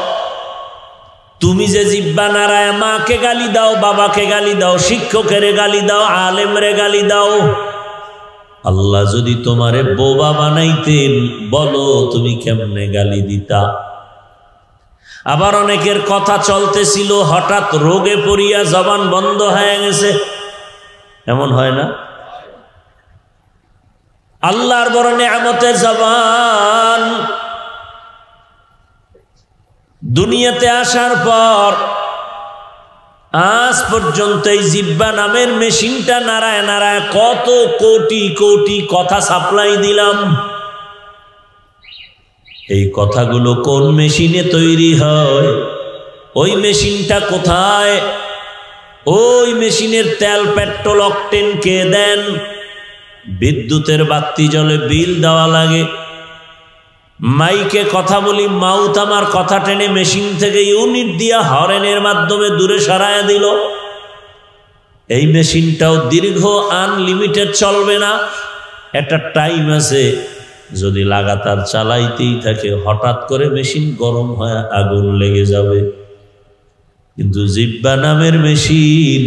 তুমি যে জিহ্বা নাড়ায় মাকে গালি দাও, বাবাকে গালি দাও, শিক্ষকের গালি দাও, আলেমরে গালি দাও, আল্লাহ যদি তোমারে বোবা বানাইতেন, বলো তুমি কেমনে গালি দিতা? আবার অনেকের কথা চলতেছিল, হঠাৎ রোগে পড়িয়া জবান বন্ধ হয়ে গেছে, এমন হয় না? আল্লাহর বড় নিয়ামতের জবান। দুনিয়াতে আসার পর আজ পর্যন্ত এই জিহ্বা নামের মেশিনটা নাড়ায় নাড়ায় কত কোটি কোটি কথা সাপ্লাই দিলাম। এই কথাগুলো কোন মেশিনে তৈরি হয়? ওই মেশিনটা কোথায়? ওই মেশিনের তেল, পেট্রোল, অকটেন কে দেন? বিদ্যুতের বাতি জ্বলে, বিল দেওয়া লাগে। মাইকে কথা বলি, মাউথ আমার কথা টেনে মেশিন থেকে ইউনিট দিয়া হরেনের মাধ্যমে দূরে সরাইয়া দিল। এই মেশিনটাও দীর্ঘ আনলিমিটেড চলবে না, একটা টাইম আছে। যদি লাগাতার চালাইতেই থাকে, হঠাৎ করে মেশিন গরম হয়ে আগুন লেগে যাবে। কিন্তু জিহ্বা নামের মেশিন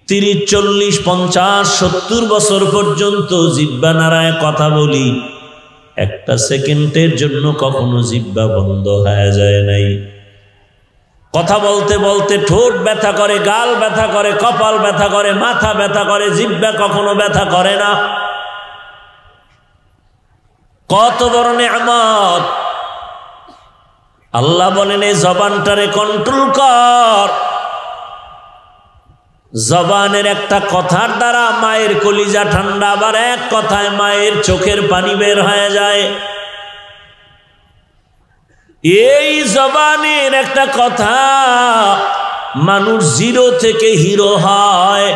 30, 40, 50, 70 বছর পর্যন্ত জিহ্বা নাড়ায় কথা বলি, একটা সেকেন্ডের জন্য কখনো জিহ্বা বন্ধ হয়ে যায় নাই। কথা বলতে বলতে ঠোঁট ব্যথা করে, গাল ব্যথা করে, কপাল ব্যথা করে, মাথা ব্যথা করে, জিহ্বা কখনো ব্যথা করে না। কত বড় নিয়ামত! আল্লাহ বলেন এই জবানটারে কন্ট্রোল কর। জবানের একটা কথার দ্বারা মায়ের কলিজা ঠান্ডা, আবার এক কথায় মায়ের চোখের পানি বের হয়ে যায়। এই জবানের একটা কথা মানুষ জিরো থেকে হিরো হয়,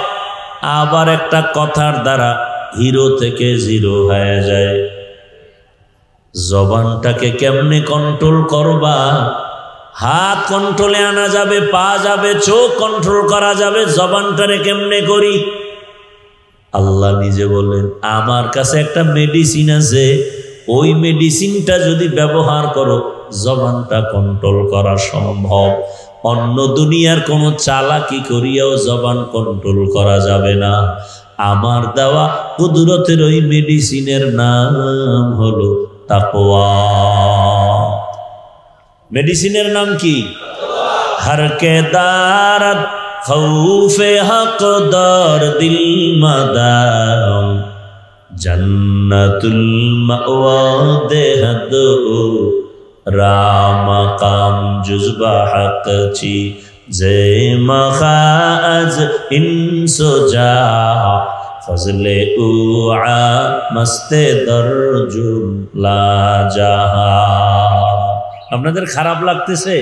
আবার একটা কথার দ্বারা হিরো থেকে জিরো হয়ে যায়। জবানটাকে কেমনে কন্ট্রোল করবা? হাত কন্ট্রোলে আনা যাবে, পা যাবে, চোখ কন্ট্রোল করা যাবে, জবানটারে কেমনে করি? আল্লাহ নিজে বলেন, আমার কাছে একটা মেডিসিন আছে, ওই মেডিসিনটা যদি ব্যবহার করো জবানটা কন্ট্রোল করা সম্ভব। অন্য দুনিয়ার কোনো চালাকি করিয়াও জবান কন্ট্রোল করা যাবে না। আমার দেওয়া কুদরতের ওই মেডিসিনের নাম হলো তাকওয়া। মেডিসিনের নাম কি? হর কে দারত খৌফে হক দর দিল মাদাম জন্নতুল মাওয়া দেহদ রাম কাম জুজবা হক চি জে মখাজ ইনসো যা ফজলে উআ মস্তে দরজুম লা জাহা। আপনাদের খারাপ লাগতেছে?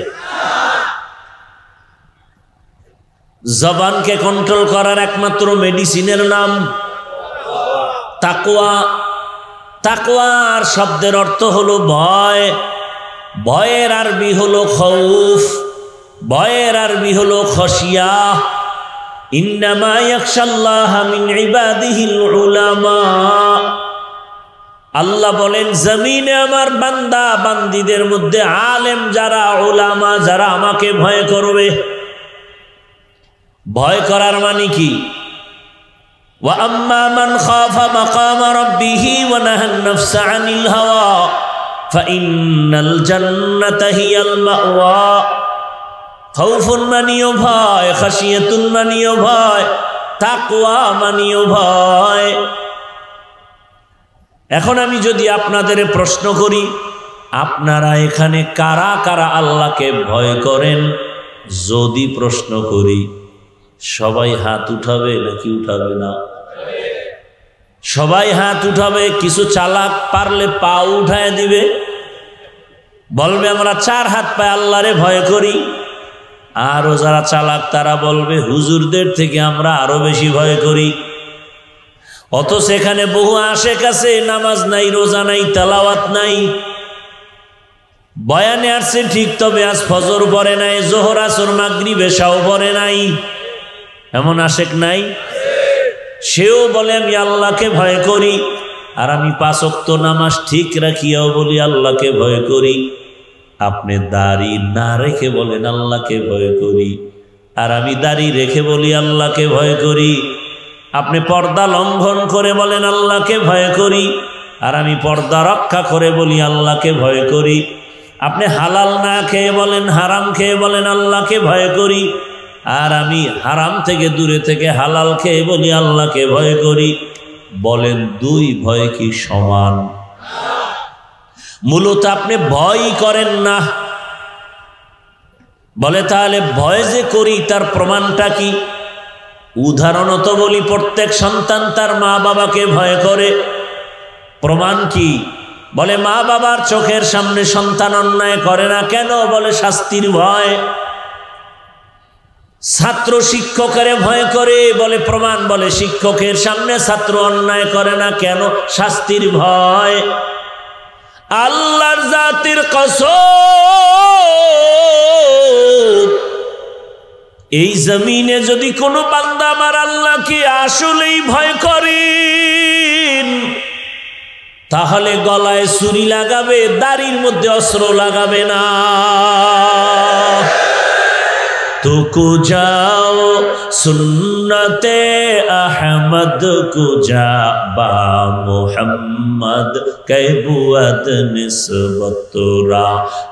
জবানকে কন্ট্রোল করার একমাত্র মেডিসিনের নাম তাকওয়া। তাকওয়ার শব্দের অর্থ হলো ভয়। ভয়ের আরবি হলো খৌফ, ভয়ের আরবি হলো খশিয়া। ইন্নামা ইয়াখশাল্লাহ মিন ইবাদিহিল উলামা। আল্লাহ বলেন, জমিনে আমার বান্দা বান্দীদের মধ্যে আলেম যারা, উলামা যারা আমাকে ভয় করবে। ভয় করার মানে কি? ওয়া আম্মা মান খাফা মাকামা রাব্বিহি ওয়া নাহান নাফসা আনিল হাওয়া ফাইন্নাল জান্নাতা হিয়াল মাওয়া। খাউফুন মানিও ভয়, খাশিয়াতুন মানিও ভয়, তাকওয়া মানিও ভয়। এখন আমি যদি আপনাদের প্রশ্ন করি, আপনারা এখানে কারা কারা আল্লাহকে ভয় করেন? যদি প্রশ্ন করি, সবাই হাত উঠাবে নাকি উঠাবে না? সবাই হাত উঠাবে। কিছু চালাক পারলে পা উঠায় দিবে, বলবে আমরা 4 হাত পায়ে আল্লাহরে ভয় করি। আরো যারা চালাক তারা বলবে হুজুরদের থেকে আমরা আরো বেশি ভয় করি। অত সেখানে বহু আশেক আছে, নামাজ নাই, রোজা নাই, তেলাওয়াত নাই, বয়ানে আসছে ঠিক, তবে আজ ফজর পড়ে নাই, জোহর আসর মাগরিব এশাও পড়ে নাই। এমন আশেক নাই? সেও বলে আমি আল্লাহকে ভয় করি, আর আমি 5 ওয়াক্ত নামাজ ঠিক রাখিয়াও বলি আল্লাহকে ভয় করি। আপনি দাড়ি না রেখে বলেন আল্লাহকে ভয় করি, আর আমি দাড়ি রেখে বলি আল্লাহকে ভয় করি। আপনি পর্দা লঙ্ঘন করে বলেন আল্লাহকে ভয় করি, আর আমি পর্দা রক্ষা করে বলি আল্লাহকে ভয় করি। আপনি হালাল না খেয়ে বলেন, হারাম খেয়ে বলেন আল্লাহকে ভয় করি, আর আমি হারাম থেকে দূরে থেকে হালাল খেয়ে বলি আল্লাহকে ভয় করি। বলেন 2 ভয় কি সমান? মূলত আপনি ভয় করেন না। বলে তাহলে ভয় যে করি তার প্রমাণটা কি? উদাহরণত বলি, প্রত্যেক সন্তান তার মা বাবাকে ভয় করে। প্রমাণ কি? বলে মা বাবার চোখের সামনে সন্তান অন্যায় করে না কেন? বলে শাস্তির ভয়। ছাত্র শিক্ষকের ভয় করে, বলে প্রমাণ, বলে শিক্ষকের সামনে ছাত্র অন্যায় করে না কেন? শাস্তির ভয়। আল্লাহর জাতির কসম, এই জমিনে যদি কোনো বান্দা আমার আল্লাহকে আসলেই ভয় করেন, তাহলে গলায় ছুরি লাগাবে, দাড়ির মধ্যে অস্ত্র লাগাবে না। तुको जाओ सुन्नते अहमद को जा बा मोहम्मद कैबुअत निस्बतुरा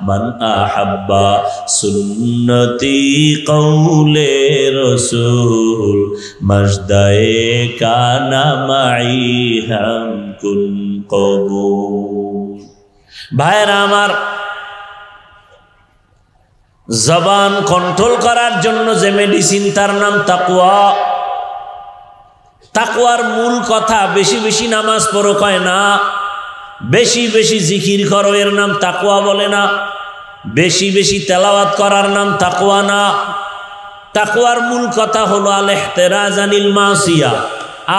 मन अहब्बा सुन्नती कौले रसूल मजदाए काना माई हम कुन कबूल। भाईरा आमार, জবান কন্ট্রোল করার জন্য যে মেডিসিন তার নাম তাকওয়া। তাকওয়ার মূল কথা বেশি বেশি নামাজ পড়ো কয় না, বেশি বেশি জিকির করো এর নাম তাকওয়া বলে না, বেশি বেশি তেলাওয়াত করার নাম তাকওয়া না। তাকওয়ার মূল কথা হলো আল ইহতিরাজ আনিল মাসিয়া,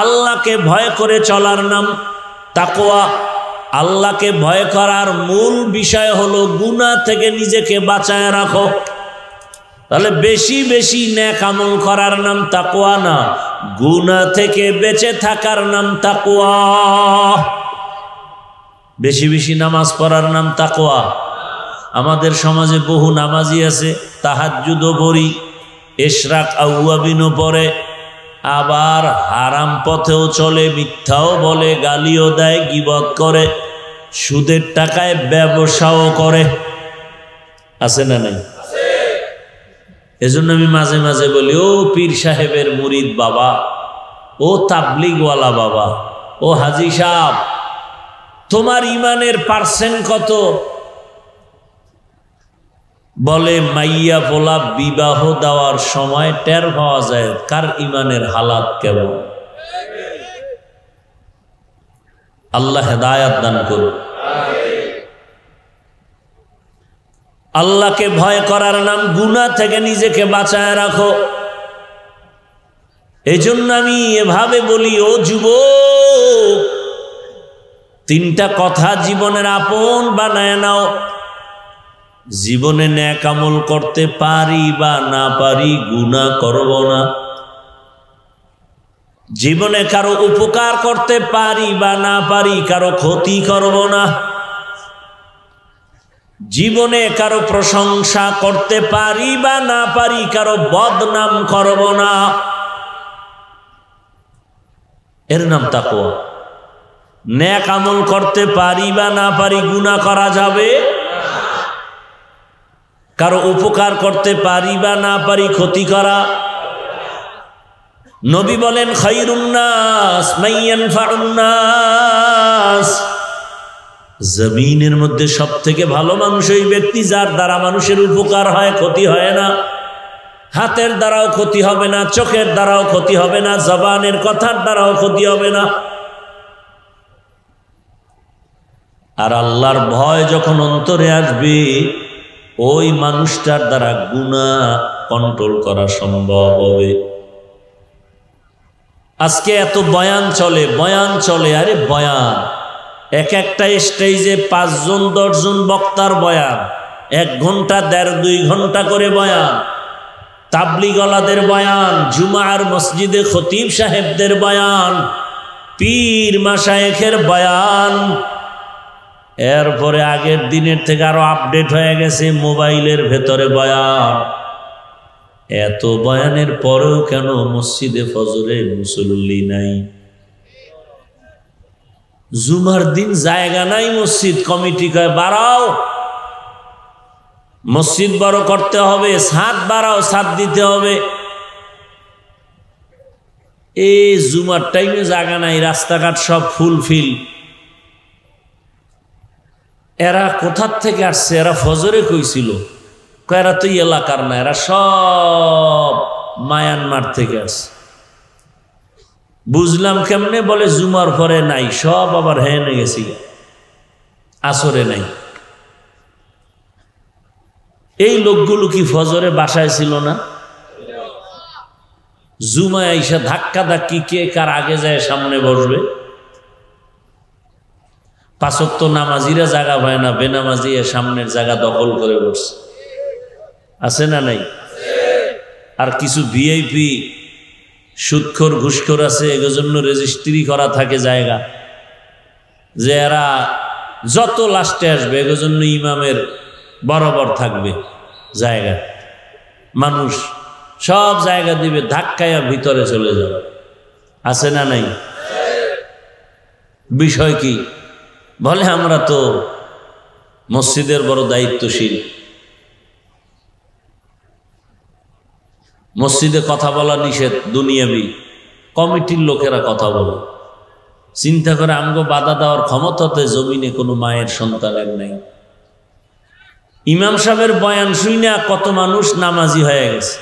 আল্লাহকে ভয় করে চলার নাম তাকওয়া। আল্লাহকে ভয় করার মূল বিষয় হলো গুনাহ থেকে নিজেকে বাঁচায় রাখো। তাহলে বেশি বেশি নেক আমল করার নাম তাকওয়া না, গুনাহ থেকে বেঁচে থাকার নাম তাকওয়া। বেশি বেশি নামাজ পড়ার নাম তাকওয়া। আমাদের সমাজে বহু নামাজি আছে, তাহাজ্জুদও পড়ি, ইশরাক আউয়াবিনও পড়ে, আবার হারাম পথেও চলে, মিথ্যাও বলে, গালিও দেয়, গীবত করে, সুদের টাকায় ব্যবসাও করে। আছে না নাই? এজন্য আমি মাঝে মাঝে বলি, ও পীর সাহেবের মুরিদ বাবা, ও তাবলিগওয়ালা বাবা, ও হাজি সাহেব, তোমার ইমানের পার্সেন্ট কত? বলে মাইয়া পোলা বিবাহ দেওয়ার সময় টের পাওয়া যায় কার ইমানের হালাত কেমন। আল্লাহ হেদায়াত দান করুন। আল্লাহকে ভয় করার নাম গুনাহ থেকে নিজেকে বাঁচায় রাখো। এই জন্য আমি এভাবে বলি, ও যুবক, 3টা কথা জীবনের আপন বানায় নাও। জীবনে নেক আমল করতে পারি বা না পারি, গুনাহ করব না। জীবনে কারো উপকার করতে পারি বা না পারি, কারো ক্ষতি করব না। জীবনে কারো প্রশংসা করতে পারি বা না পারি, কারো বদনাম করব না। এর নাম তাকওয়া। নেক আমল করতে পারি বা না পারি, গুনাহ করা যাবে। কারো উপকার করতে পারি বা না পারি, ক্ষতি করা। নবী বলেন, খায়রুন নাস মান ইয়ানফাউন নাস, জমিনের মধ্যে সবথেকে ভালো মানুষ ওই ব্যক্তি যার দ্বারা মানুষের উপকার হয়, ক্ষতি হয় না। হাতের দ্বারাও ক্ষতি হবে না, চোখের দ্বারাও ক্ষতি হবে না, জবানের কথার দ্বারাও ক্ষতি হবে না। আর আল্লাহর ভয় যখন অন্তরে আসবে, ওই মানুষটার দ্বারা গুনাহ কন্ট্রোল করা সম্ভব হবে। আজকে এত বয়ান চলে, আরে বয়ান এক একটা স্টেজে 5 জন 10 জন বক্তার বয়ান, 1 ঘন্টা 1.5-2 ঘন্টা করে বয়ান, তাবলীগওয়ালাদের বয়ান, জুমার মসজিদে খতিব সাহেবদের বয়ান, পীর মাশায়েখের বয়ান। এরপরে আগের দিনের থেকে আরো আপডেট হয়ে গেছে মোবাইলের ভেতরে বয়ান। এত বয়ানের পরেও কেন মসজিদে ফজরে মুসল্লি নাই? জুমার দিন জায়গা নাই, মসজিদ কমিটি কয় বাড়াও, মসজিদ বড় করতে হবে, ছাদ বাড়াও, ছাদ দিতে হবে। এই জুমার টাইমে জায়গা নাই, রাস্তাঘাট সব ফুলফিল। এরা কোথার থেকে আসছে? এরা ফজরে কইছিল, এরা তো এলাকার না, এরা সব মায়ানমার থেকে আসছে। বুঝলাম কেমনে? বলে জুমার পরে নাই, সব আবার হেনে গেছি, আসরে নাই। এই লোকগুলো কি ফজরে বাসায় ছিল না? জুমায় আইসা ধাক্কা ধাক্কি, কে কার আগে যায় সামনে বসবে। 5 ওয়াক্ত নামাজিরা জায়গা পায় না, বেনামাজি সামনের জায়গা দখল করে বসছে, আছে না নাই? আর কিছু ভিআইপি সুদখোর ঘুষখোর আছে, এর জন্য রেজিস্ট্রি করা থাকে জায়গা, যে এরা যত লাস্টে আসবে এর জন্য ইমামের বরাবর থাকবে জায়গা। মানুষ সব জায়গা দিবে, ধাক্কায়া ভিতরে চলে যাবে, আছে না নাই? বিষয় কি? বলে আমরা তো মসজিদের বড় দায়িত্বশীল, মসজিদে কথা বলা নিষেধ, দুনিয়াবি। কমিটির লোকেরা কথা বলে, চিন্তা করে আমগো বাধা দেওয়ার ক্ষমতাতে জমিনে কোনো মায়ের সন্তানের নেই। ইমাম সাহেবের বয়ান শুনে কত মানুষ নামাজি হয়ে গেছে।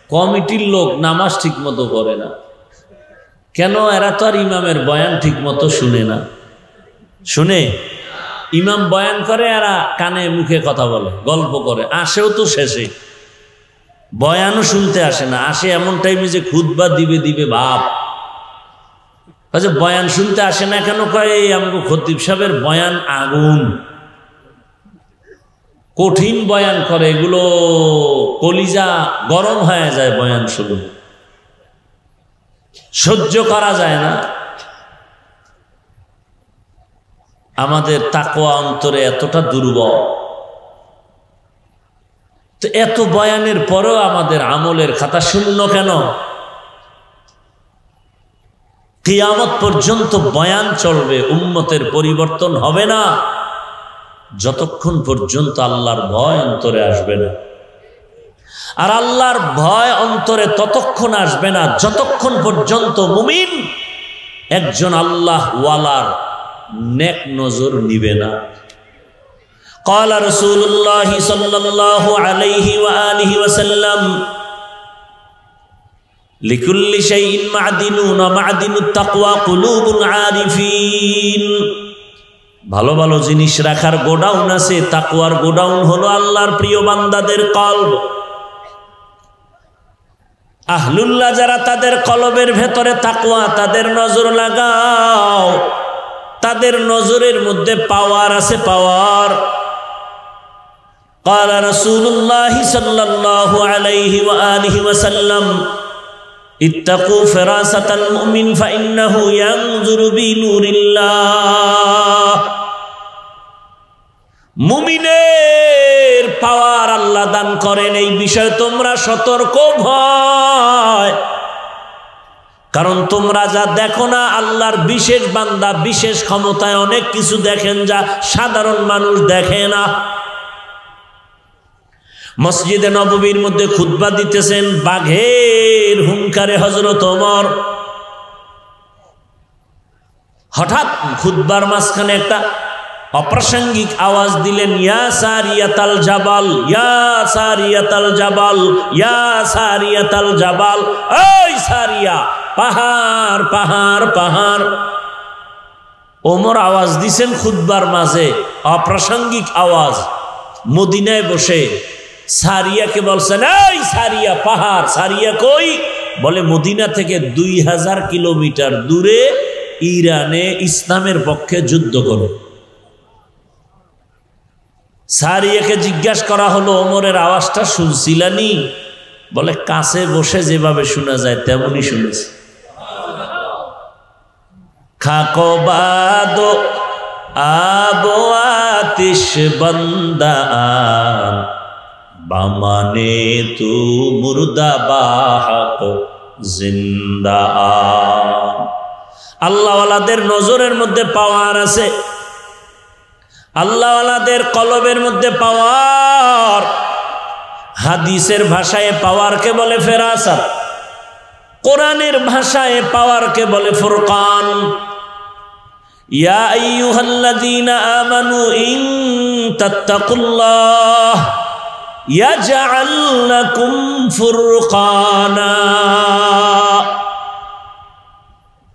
কমিটির লোক নামাজ ঠিক মতো পড়ে না কেন? এরা তো আর ইমামের বয়ান ঠিক মতো শুনে না। শুনে ইমাম বয়ান করে, এরা কানে মুখে কথা বলে, গল্প করে, আসেও তো শেষে, বয়ানও শুনতে আসে না। আসে এমন টাইমে যে খুতবা দিবে ভাব। বয়ান শুনতে আসে না কেন? কয় এই আমগো খতিব সাহেবের বয়ান আগুন, কঠিন বয়ান করে, এগুলো কলিজা গরম হয়ে যায়, বয়ান শুনে সহ্য করা যায় না। আমাদের তাকওয়া অন্তরে এতটা দুর্বল, তো এত বয়ানের পরেও আমাদের আমলের খাতা শূন্য কেন? কিয়ামত পর্যন্ত বয়ান চলবে, উম্মতের পরিবর্তন হবে না যতক্ষণ পর্যন্ত আল্লাহর ভয় অন্তরে আসবে না। আর আল্লাহর ভয় অন্তরে ততক্ষণ আসবে না যতক্ষণ পর্যন্ত মুমিন একজন আল্লাহ ওয়ালার নেক নজর নিবে না। قال رسول الله صلى الله عليه وآله وسلم لكل شيء معدن ومعدن التقوى قلوب العارفين। ভালো ভালো জিনিস রাখার গোডাউন আছে, তাকওয়ার গোডাউন হলো আল্লাহর প্রিয় বান্দাদের কলব। আহলুল্লাহ যারা, তাদের কলবের ভেতরে তাকওয়া, তাদের নজর লাগাও, তাদের নজরের মধ্যে পাওয়ার আছে, পাওয়ার। قال رسول الله صلى الله عليه وآله وسلم اتقوا فراسة المؤمن فإنه ينظر بنور الله। মুমিনের পাওয়ার আল্লাহ দান করেন, এই বিষয়ে তোমরা সতর্ক ভয়, কারণ তোমরা যা দেখো না, আল্লাহর বিশেষ বান্দা বিশেষ ক্ষমতায় অনেক কিছু দেখেন যা সাধারণ মানুষ দেখে না। মসজিদে নববীর মধ্যে খুতবা দিতেছেন, বাঘের হুঙ্কারে হযরত ওমর হঠাৎ খুতবার মাঝখানে একটা অপ্রাসঙ্গিক আওয়াজ দিলেন, ইয়া সারিয়াতাল জাবাল, ইয়া সারিয়াতাল জাবাল, ইয়া সারিয়াতাল জাবাল। ওই সারিয়া, পাহাড় পাহাড় পাহাড়। ওমর আওয়াজ দিছেন খুতবার মাঝে, অপ্রাসঙ্গিক আওয়াজ। মদিনায় বসে সারিয়াকে বলছেন, এই সারিয়া পাহাড়, সারিয়া কই? বলে মদিনা থেকে 2000 কিলোমিটার দূরে ইরানে ইসলামের পক্ষে যুদ্ধ করো। সারিয়াকে জিজ্ঞাসা করা হলো, ওমরের আওয়াজটা শুনছিলানি? বলে কাছে বসে যেভাবে শোনা যায় তেমনই শুনেছি। খাকো বাদো আবো আতিশ বন্দা বামানে তু মুর্দা বাহক জিন্দা। আল্লাহওয়ালাদের নজরের মধ্যে পাওয়ার আছে, আল্লাহওয়ালাদের কলবের মধ্যে পাওয়ার। হাদিসের ভাষায় পাওয়ারকে বলে ফেরাসাত, কোরআনের ভাষায় পাওয়ারকে বলে ফুরকান। ইয়া আইয়ুহাল্লাযীনা আমানু ইন তাত্তাকুল্লাহ ইয়াজআল লাকুম ফুরকানা।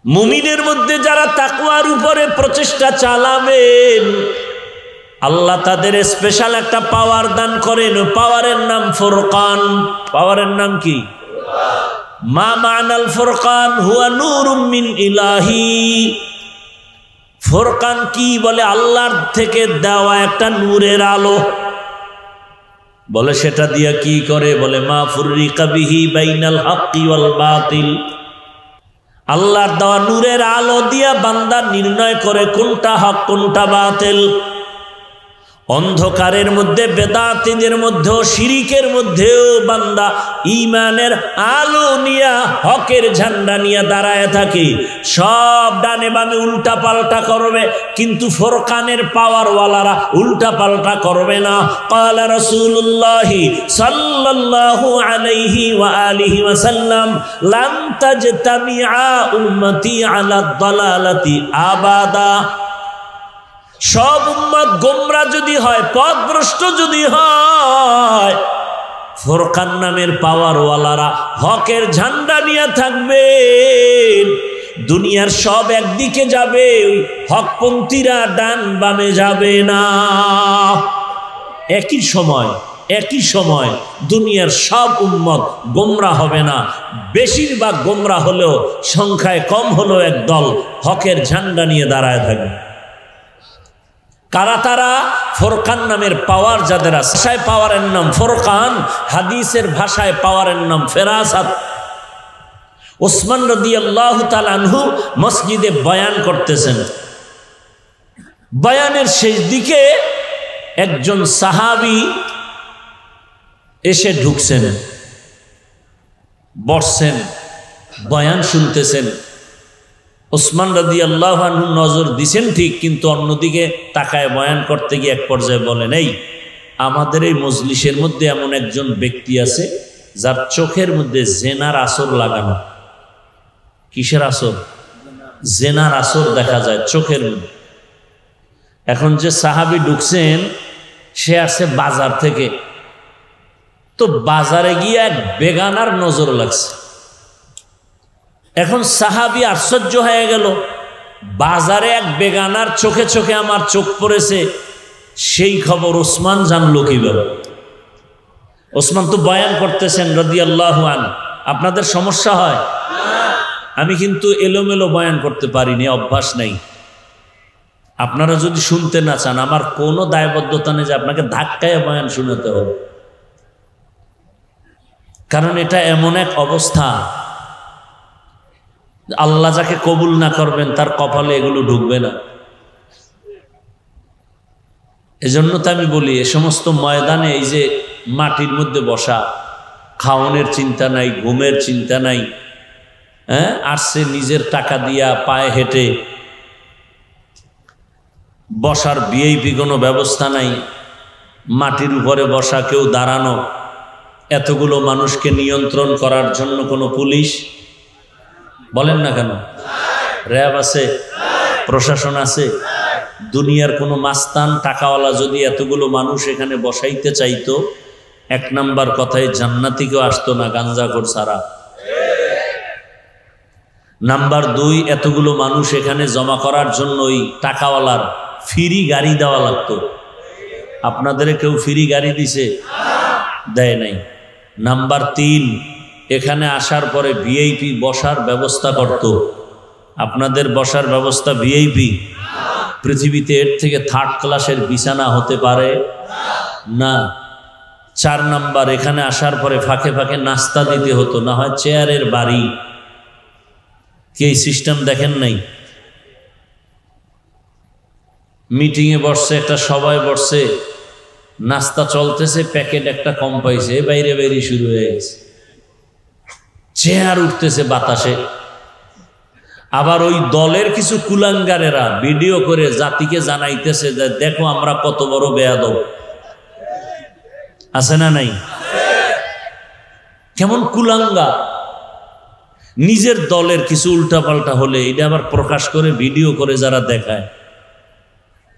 মুমিনের মধ্যে যারা তাকওয়ার উপরে প্রচেষ্টা চালাবেন, আল্লাহ তাদের স্পেশাল একটা পাওয়ার দান করেন। পাওয়ারের নাম ফুরকান। পাওয়ারের নাম কি? মা মানাল ফুরকান হুয়া নূরুম মিন ইলাহি। ফুরকান কি? বলে আল্লাহর থেকে দেওয়া একটা নূরের আলো। বলে সেটা দিয়া কি করে? বলে মা ফুররিকা বিহি বাইনাল হাক্কি ওয়াল বাতিল। আল্লাহর দেওয়া নূরের আলো দিয়া বান্দা নির্ণয় করে কোনটা হক কোনটা বাতিল। অন্ধকারের মধ্যে, বেদাতীদের মধ্যেও, শিরিকের মধ্যেও বান্দা ঈমানের আলো নিয়া, হকের ঝান্ডা নিয়ে দাঁড়ায় থাকে। সব ডানে বামে উল্টা পাল্টা করবে, কিন্তু ফুরকানের পাওয়ারওয়ালারা উল্টা পাল্টা করবে না। ক্বালা রাসূলুল্লাহ সাল্লাল্লাহু আলাইহি ওয়া আলিহি ওয়াসাল্লাম লান তাজতামিআ উম্মতি আলা দালালাতি আবাদা। সব উম্মত গোমরা যদি হয়, পথভ্রষ্ট যদি হয়, ফুরকান নামের পাওয়ারওয়ালারা হকের ঝান্ডা নিয়ে থাকবেন। দুনিয়ার সব একদিকে যাবে, ওই হকপন্থীরা ডান বামে যাবে না। একই সময় দুনিয়ার সব উম্মত গোমরা হবে না। বেশিরভাগ গোমরা হলেও সংখ্যায় কম হলেও একদল হকের ঝান্ডা নিয়ে দাঁড়ায় থাকবে। কারা তারা? ফুরকান নামের পাওয়ার যাদের আছে। ভাষায় পাওয়ারের নাম ফুরকান, হাদিসের ভাষায় পাওয়ারের নাম ফেরাসাত। ওসমান রাদিয়াল্লাহু তাআলা আনহু মসজিদে বয়ান করতেছেন। বয়ানের শেষ দিকে একজন সাহাবী এসে ঢুকছেন, বসছেন, বয়ান শুনতেছেন। ওসমান রাদিয়াল্লাহু আনহু নজর দিছেন ঠিক, কিন্তু অন্যদিকে তাকায় বয়ান করতে গিয়ে এক পর্যায়ে বলেন, এই আমাদের এই মজলিসের মধ্যে এমন একজন ব্যক্তি আছে যার চোখের মধ্যে জেনার আসর লাগানো। কিসের আসর? জেনার আসর দেখা যায় চোখের মধ্যে। এখন যে সাহাবী ঢুকছেন সে আসছে বাজার থেকে, তো বাজারে গিয়ে এক বেগানার নজর লাগছে। এখন সাহাবী আশ্চর্য হয়ে গেল, বাজারে এক বেগানার চোখে চোখে আমার চোখ পড়েছে, সেই খবর ওসমান জানলো কিভাবে? ওসমান তো বয়ান করতেছেন রাদিয়াল্লাহু আনহু। আপনাদের সমস্যা হয়? আমি কিন্তু এলোমেলো বয়ান করতে পারিনি, অভ্যাস নাই। আপনারা যদি শুনতে না চান, আমার কোনো দায়বদ্ধতা নেই যে আপনাকে ধাক্কায় বয়ান শোনাতে হবে, কারণ এটা এমন এক অবস্থা, আল্লাহ যাকে কবুল না করবেন তার কপালে এগুলো ঢুকবে না। এজন্য তো আমি বলি, এ সমস্ত ময়দানে এই যে মাটির মধ্যে বসা, খাওয়ানোর চিন্তা নাই, ঘুমের চিন্তা নাই, হ্যাঁ, আসছে নিজের টাকা দিয়া পায়ে হেঁটে বসার ভিআইপি কোনো ব্যবস্থা নাই, মাটির উপরে বসা, কেউ দাঁড়ানো, এতগুলো মানুষকে নিয়ন্ত্রণ করার জন্য কোনো পুলিশ বলেন না কেন, র্যাব আছে, প্রশাসন আছে। দুনিয়ার কোনো মাস্তান টাকাওয়ালা যদি এতগুলো মানুষ এখানে বসাইতে চাইতো, এক নাম্বার কথায় জান্নাতিকেও আসতো না গাঞ্জাখোর ছাড়া। নাম্বার দুই, এতগুলো মানুষ এখানে জমা করার জন্য ওই টাকাওয়ালার ফ্রি গাড়ি দেওয়া লাগতো। আপনাদের কেউ ফ্রি গাড়ি দিছে? দেয় নাই। নাম্বার 3, এখানে আসার পরে ভিআইপি বসার ব্যবস্থা করত। আপনাদের বসার ব্যবস্থা ভিআইপি? পৃথিবীতে এর থেকে 3rd ক্লাসের বিছানা হতে পারে না। 4 নাম্বার, এখানে আসার পরে ফাঁকে ফাঁকে নাস্তা দিতে হতো, না হয় চেয়ারের বাড়ি। কি এই সিস্টেম দেখেন নাই? মিটিংয়ে বসছে, একটা সবাই বসছে, নাস্তা চলতেছে, প্যাকেট একটা কম পাইছে, বাইরে বাইরে শুরু হয়ে গেছে, চেয়ার উঠতেছে বাতাসে। আবার ওই দলের কিছু কুলাঙ্গারেরা ভিডিও করে জাতিকে জানাইতেছে যে দেখো আমরা কত বড় বেয়াদব। আছে না নাই? কেমন কুলাঙ্গা! নিজের দলের কিছু উল্টাপাল্টা হলে এটা আবার প্রকাশ করে ভিডিও করে যারা দেখায়,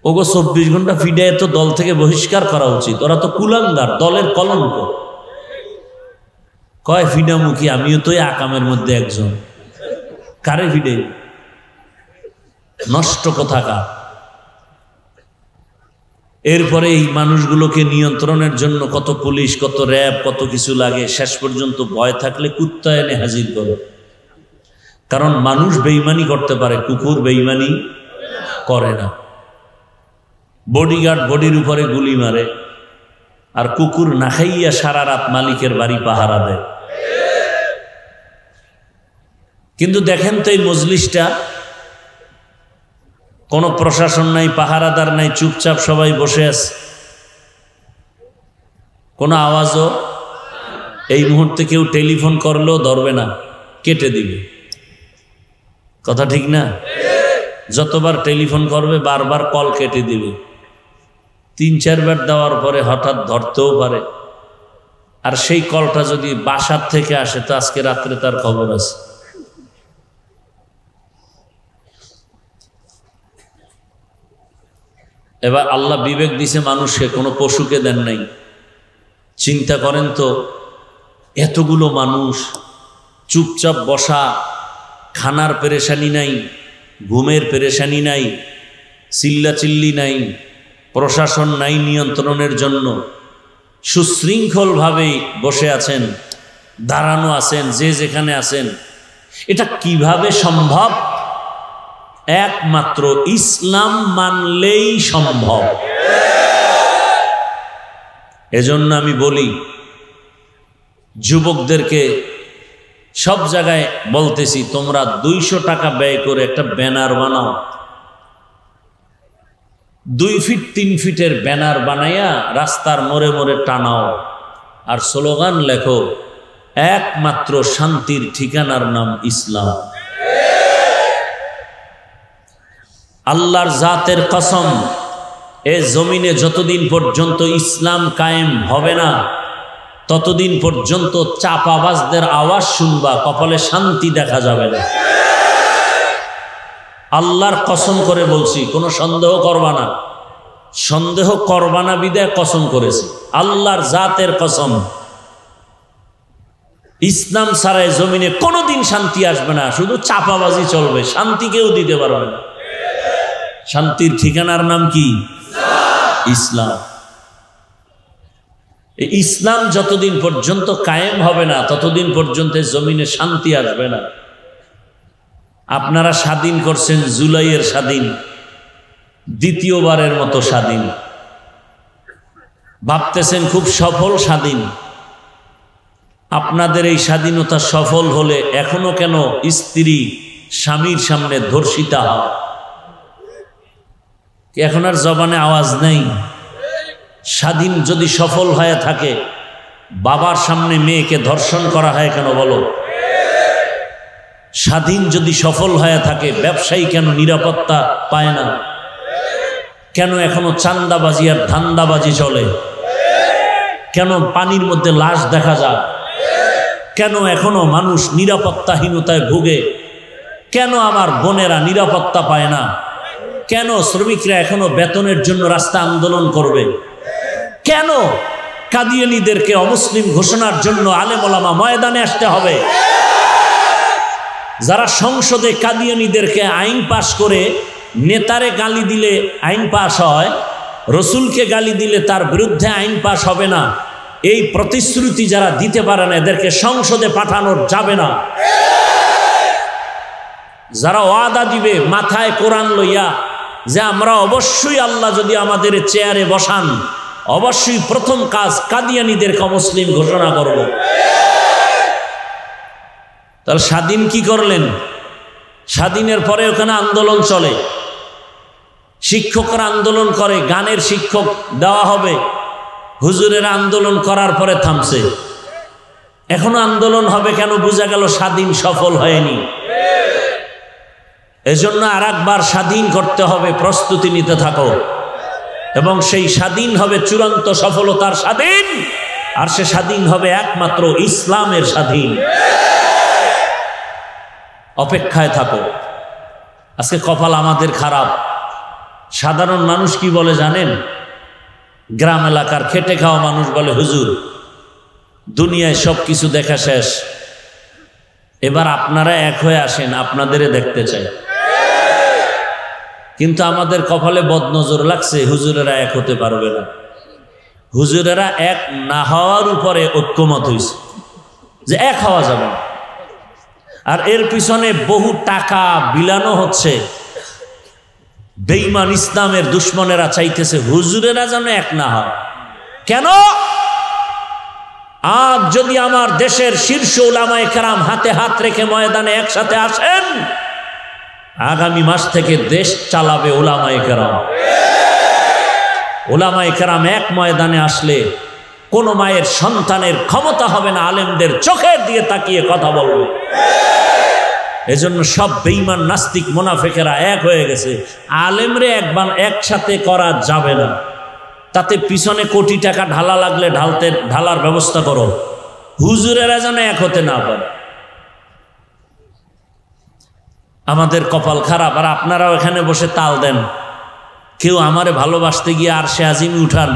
ওগো 24 ঘন্টা ফিডায় তো দল থেকে বহিষ্কার করা উচিত। ওরা তো কুলাঙ্গার, দলের কলঙ্ক। কয় ফিডামুখী, আমিও তো আকামের মধ্যে একজন। কারে ফিডে? নষ্ট কোথাকার। এরপরে এই মানুষগুলোকে নিয়ন্ত্রণের জন্য কত পুলিশ, কত র্যাব, কত কিছু লাগে। শেষ পর্যন্ত ভয় থাকলে কুত্তা এনে হাজির করে। কারণ মানুষ বেঈমানি করতে পারে, কুকুর বেঈমানি করে না। বডিগার্ড বডির উপরে গুলি মারে, আর কুকুর না খাইয়া সারা রাত মালিকের বাড়ি পাহারা দেয়। কিন্তু দেখেন তো এই মজলিসটা, কোনো প্রশাসন নাই, পাহারাদার নাই, চুপচাপ সবাই বসে আছে। কোনো আওয়াজও এই মুহূর্তে কেউ টেলিফোন করলেও ধরবে না, কেটে দিবে। কথা ঠিক না? যতবার টেলিফোন করবে বারবার কল কেটে দিবে। 3-4 বার দেওয়ার পরে হঠাৎ ধরতেও পারে। আর সেই কলটা যদি বাসার থেকে আসে তো আজকে রাত্রে তার খবর আছে। এবার আল্লাহ বিবেক দিছে মানুষকে, কোনো পশুকে দেন নাই। চিন্তা করেন তো, এতগুলো মানুষ চুপচাপ বসা, খানার পেরেশানি নাই, ঘুমের পেরেশানি নাই, চিল্লাচিল্লি নাই, প্রশাসন নাই নিয়ন্ত্রণের জন্য, সুশৃঙ্খলভাবেই বসে আছেন, দাঁড়ানো আছেন, যে যেখানে আছেন। এটা কিভাবে সম্ভব? একমাত্র ইসলাম মানলেই সম্ভব। এজন্য আমি বলি যুবকদেরকে, সব জায়গায় বলতেছি, তোমরা 200 টাকা ব্যয় করে একটা ব্যানার বানাও। 2 ফিট 3 ফিটের ব্যানার বানাইয়া রাস্তার মোড়ে মোড়ে টানাও, আর স্লোগান লেখো, একমাত্র শান্তির ঠিকানার নাম ইসলাম। আল্লাহর জাতের কসম, এ জমিনে যতদিন পর্যন্ত ইসলাম কায়েম হবে না, ততদিন পর্যন্ত চাপাবাজদের আওয়াজ শুনবা, কপালে শান্তি দেখা যাবে না। আল্লাহর কসম করে বলছি, কোনো সন্দেহ করবা না। সন্দেহ করবা না বিদায় কসম করেছি, আল্লাহর জাতের কসম। ইসলাম ছাড়াই জমিনে কোনোদিন শান্তি আসবে না, শুধু চাপাবাজি চলবে, শান্তি কেউ দিতে পারবে না। শান্তির ঠিকানার নাম কি? ইসলাম। ইসলাম যতদিন পর্যন্ত কায়েম হবে না, ততদিন পর্যন্ত জমিনে শান্তি আসবে না। আপনারা স্বাধীন করছেন জুলাইয়ের স্বাধীন, দ্বিতীয়বারের মতো স্বাধীন ভাবতেছেন, খুব সফল স্বাধীন। আপনাদের এই স্বাধীনতা সফল হলে এখনো কেন স্ত্রী স্বামীর সামনে ধর্ষিতা হয়? এখন আর জবানে আওয়াজ নেই। স্বাধীন যদি সফল হয়ে থাকে, বাবার সামনে মেয়েকে ধর্ষণ করা হয় কেন বলো? স্বাধীন যদি সফল হয়ে থাকে, ব্যবসায়ী কেন নিরাপত্তা পায় না? কেন এখনো চান্দাবাজি আর ধান্দাবাজি চলে? কেন পানির মধ্যে লাশ দেখা যায়? কেন এখনো মানুষ নিরাপত্তাহীনতায় ভুগে? কেন আমার বোনেরা নিরাপত্তা পায় না? কেন শ্রমিকরা এখনো বেতনের জন্য রাস্তা আন্দোলন করবে? কেন কাদিয়ানীদেরকে অমুসলিম ঘোষণার জন্য আলেম ওলামা ময়দানে আসতে হবে? যারা সংসদে কাদিয়ানীদেরকে আইন পাশ করে, নেতারে গালি দিলে আইন পাশ হয়, রসুলকে গালি দিলে তার বিরুদ্ধে আইন পাশ হবে না, এই প্রতিশ্রুতি যারা দিতে পারে না এদেরকে সংসদে পাঠানো যাবে না। যারা ওয়াদা দিবে মাথায় কোরআন লইয়া যে আমরা অবশ্যই আল্লাহ যদি আমাদের চেয়ারে বসান অবশ্যই প্রথম কাজ কাদিয়ানীদেরকে অমুসলিম ঘোষণা করব। তাহলে স্বাধীন কি করলেন? স্বাধীনের পরে ওখানে আন্দোলন চলে, শিক্ষকরা আন্দোলন করে, গানের শিক্ষক দেওয়া হবে। হুজুরের আন্দোলন করার পরে থামছে, এখনো আন্দোলন হবে কেন? বোঝা গেল স্বাধীন সফল হয়নি। এজন্য আর একবার স্বাধীন করতে হবে, প্রস্তুতি নিতে থাকো। এবং সেই স্বাধীন হবে চূড়ান্ত সফলতার স্বাধীন, আর সে স্বাধীন হবে একমাত্র ইসলামের স্বাধীন। অপেক্ষায় থাকো। আজকে কপাল আমাদের খারাপ। সাধারণ মানুষ কি বলে জানেন? গ্রাম এলাকার খেটে খাওয়া মানুষ বলে, হুজুর দুনিয়ায় সব কিছু দেখা শেষ, এবার আপনারা এক হয়ে আসেন, আপনাদের দেখতে চাই। কিন্তু আমাদের কপালে বদনজর লাগছে, হুজুরেরা এক হতে পারবে না। হুজুরেরা এক না হওয়ার উপরে ঐক্যমত হয়েছে যে এক হওয়া যাবে না। আর এর পিছনে বহু টাকা বিলানো হচ্ছে। বেঈমান ইসলামের দুশ্মনেরা চাইতেছে হুজুরেরা যেন এক না হয়। কেন? আজ যদি আমার দেশের শীর্ষ উলামায়ে কেরাম হাতে হাত রেখে ময়দানে একসাথে আসেন, আগামী মাস থেকে দেশ চালাবে উলামায়ে কেরাম। উলামায়ে কেরাম এক ময়দানে আসলে কোন মায়ের সন্তানের ক্ষমতা হবে না আলেমদের চোখের দিয়ে তাকিয়ে কথা বলবে। এজন্য সব বেঈমান নাস্তিক মুনাফিকেরা এক হয়ে গেছে। আলেমরে একসাথে করা যাবে না। তাতে পিছনে কোটি টাকা ঢালা লাগলে ঢালার ব্যবস্থা করো, হুজুরেরা যেন এক হতে না পারে। আমাদের কপাল খারাপ। আর আপনারাও এখানে বসে তাল দেন। কেউ আমারে ভালোবাসতে গিয়ে আরশে আজিমে উঠান,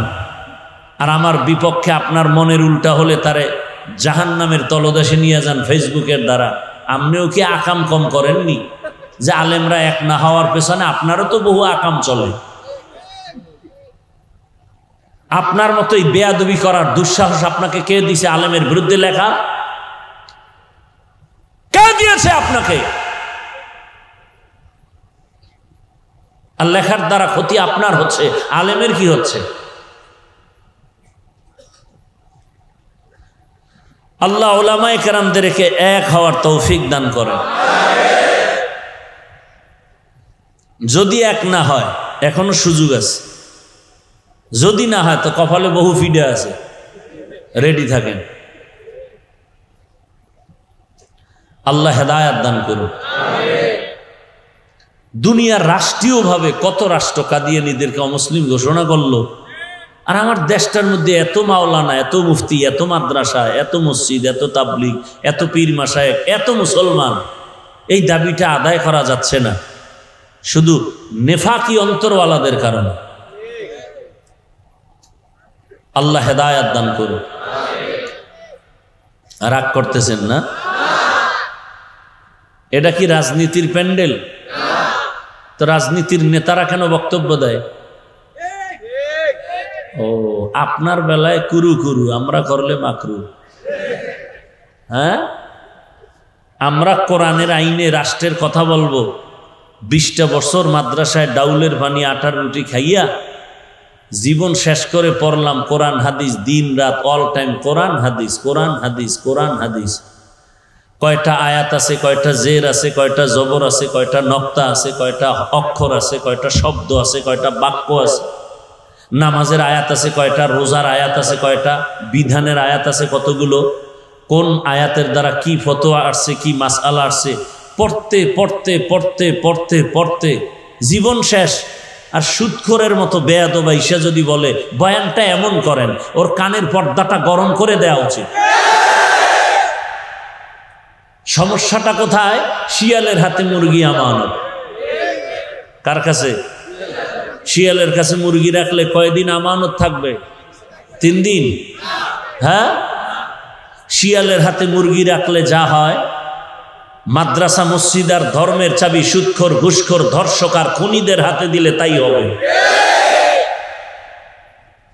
আর আমার বিপক্ষে আপনার মনের উল্টা হলে তারে জাহান্নামের তলদেশে নিয়ে যান ফেসবুকের দ্বারা। আপনিও কি আকাম কম করেননি যে আলেমরা এক না হওয়ার পেছনে আপনারও তো বহু আকাম চলে? আপনার মতোই বেয়াদবি করার দুঃসাহস আপনাকে কে দিয়েছে? আলেমের বিরুদ্ধে লেখা কে দিয়েছে আপনাকে? আর লেখার দ্বারা ক্ষতি আপনার হচ্ছে, আলেমের কি হচ্ছে? আল্লাহ উলামায়ে কেরামদেরকে এক হওয়ার তৌফিক দান করেন। যদি এক না হয় এখনো সুযোগ আছে, যদি না হয় তো কপালে বহু ফিডে আছে, রেডি থাকেন। আল্লাহ হেদায়াত দান করুন। দুনিয়ার রাষ্ট্রীয়ভাবে কত রাষ্ট্র কাদিয়ানীদেরকে অমুসলিম ঘোষণা করলো, আর আমার দেশটার মধ্যে এত মাওলানা, এত মুফতি, এত মাদ্রাসা, এত মসজিদ, এত তাবলিগ, এত পীর মাশায়েখ, এত মুসলমান, এই দাবিটা আদায় করা যাচ্ছে না শুধু নেফাকি অন্তরওয়ালাদের কারণে। আল্লাহ হেদায়াত দান করুন। রাগ করতেছেন না? এটা কি রাজনীতির প্যান্ডেল? তো রাজনীতির নেতারা কেন বক্তব্য দেয়? ও, আপনার বেলায় কুরু কুরু, আমরা করলে মাকরু। হ্যাঁ, আমরা কোরআনের আইনে রাষ্ট্রের কথা বলবো। 20টা বছর মাদ্রাসায় ডাউলের পানি আটার রুটি খাইয়া জীবন শেষ করে পড়লাম কোরআন হাদিস, দিন রাত অল টাইম কোরআন হাদিস, কোরআন হাদিস, কোরআন হাদিস। কয়টা আয়াত আছে, কয়টা জের আছে, কয়টা জবর আছে, কয়টা নক্তা আছে, কয়টা অক্ষর আছে, কয়টা শব্দ আছে, কয়টা বাক্য আছে, নামাজের আয়াত আছে কয়টা, রোজার আয়াত আছে কয়টা, বিধানের আয়াত আছে কতগুলো, কোন আয়াতের দ্বারা কি ফতোয়া আসছে, কি মাসআলা আসছে, পড়তে পড়তে পড়তে পড়তে পড়তে জীবন শেষ। আর সুদখোরের মতো বেয়াদব ঈশা যদি বলে বয়ানটা এমন করেন, ওর কানের পর্দাটা গরম করে দেওয়া উচিত। সমস্যাটা কোথায়? শিয়ালের হাতে মুরগি আমানত। কার কাছে? শিয়ালের কাছে মুরগি রাখলে কয়দিন আমানত থাকবে? 3 দিন। হ্যাঁ, শিয়ালের হাতে মুরগি রাখলে যা হয়, মাদ্রাসা মসজিদ আর ধর্মের চাবি সুদখোর, ঘুষখোর, ধর্ষক আর খুনিদের হাতে দিলে তাই হবে।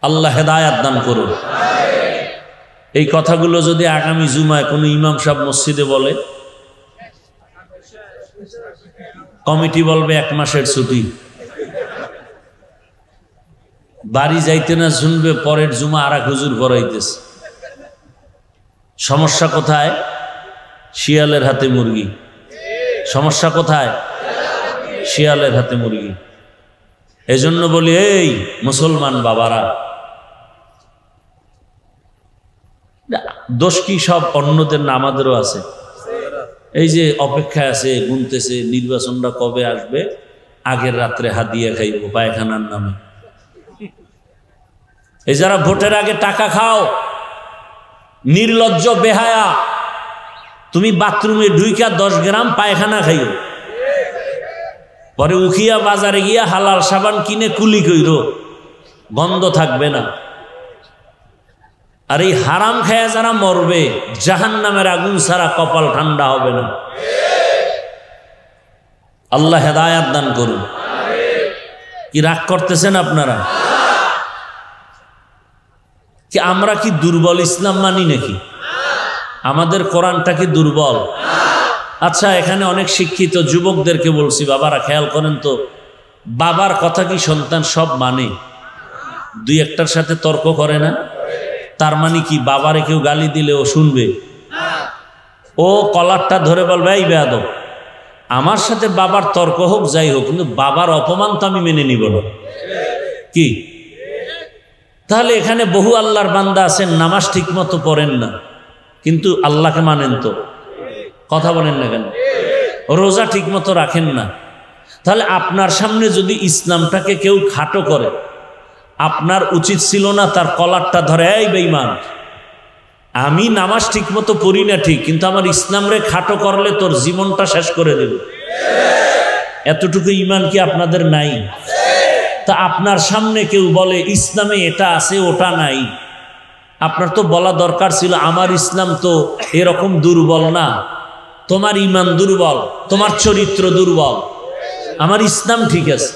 আল্লাহ হেদায়াত দান করুন। এই কথাগুলো যদি আগামী জুমায় কোনো ইমাম সাহেব মসজিদে বলে, কমিটি বলবে 1 মাসের ছুটি। বাড়ি যাইতে না শুনবে পরের জুমা আর এক হুজুর করাইতেছে। সমস্যা কোথায়? শিয়ালের হাতে মুরগি। সমস্যা কোথায়? শিয়ালের হাতে মুরগি। এজন্য বলি, এই মুসলমান বাবারা, দোষ কি সব অন্যদের না আমাদেরও আছে? এই যে অপেক্ষায় আছে, গুনতেছে নির্বাচনটা কবে আসবে, আগের রাত্রে হাদিয়া খাইব পায়খানার নামে। এই যারা ভোটের আগে টাকা খাও, নির্লজ্জ বেহায়া, তুমি বাথরুমে ঢুইকা 10 গ্রাম পায়খানা খাইও, পরে উখিয়া বাজারে গিয়া হালাল সাবান কিনে কুলি কইরো, গন্ধ থাকবে না। আর এই হারাম খায়া যারা মরবে, জাহান্নামের আগুন ছাড়া কপাল ঠান্ডা হবে না। আল্লাহ হেদায়াত দান করুন। কি রাগ করতেছেন আপনারা? কি আমরা কি দুর্বল ইসলাম মানি নাকি? আমাদের কোরআনটা কি দুর্বল? আচ্ছা, এখানে অনেক শিক্ষিত যুবকদেরকে বলছি, বাবারা খেয়াল করেন তো, বাবার কথা কি সন্তান সব মানে? 2-1টার সাথে তর্ক করে না? তার মানে কি বাবারে কেউ গালি দিলে ও শুনবে? ও কলারটা ধরে বলবে, এই বেয়াদব, আমার সাথে বাবার তর্ক হোক যাই হোক, কিন্তু বাবার অপমান তো আমি মেনে নিব না। কি? তাহলে এখানে বহু আল্লাহর বান্দা আছেন, নামাজ ঠিক মতো পড়েন না, কিন্তু আল্লাহকে মানেন তো? কথা বলেন না কেন? রোজা ঠিক মতো রাখেন না। তাহলে আপনার সামনে যদি ইসলামটাকে কেউ খাটো করে, আপনার উচিত ছিল না তার কলারটা ধরে, এই বেঈমান, আমি নামাজ ঠিক মতো পড়ি না ঠিক, কিন্তু আমার ইসলাম রে খাটো করলে তোর জীবনটা শেষ করে দেবে। এতটুকু ঈমান কি আপনাদের নাই? তা আপনার সামনে কেউ বলে ইসলামে এটা আছে ওটা নাই, আপনার তো বলা দরকার ছিল, আমার ইসলাম তো এরকম দুর্বল না, তোমার ঈমান দুর্বল, তোমার চরিত্র দুর্বল, আমার ইসলাম ঠিক আছে।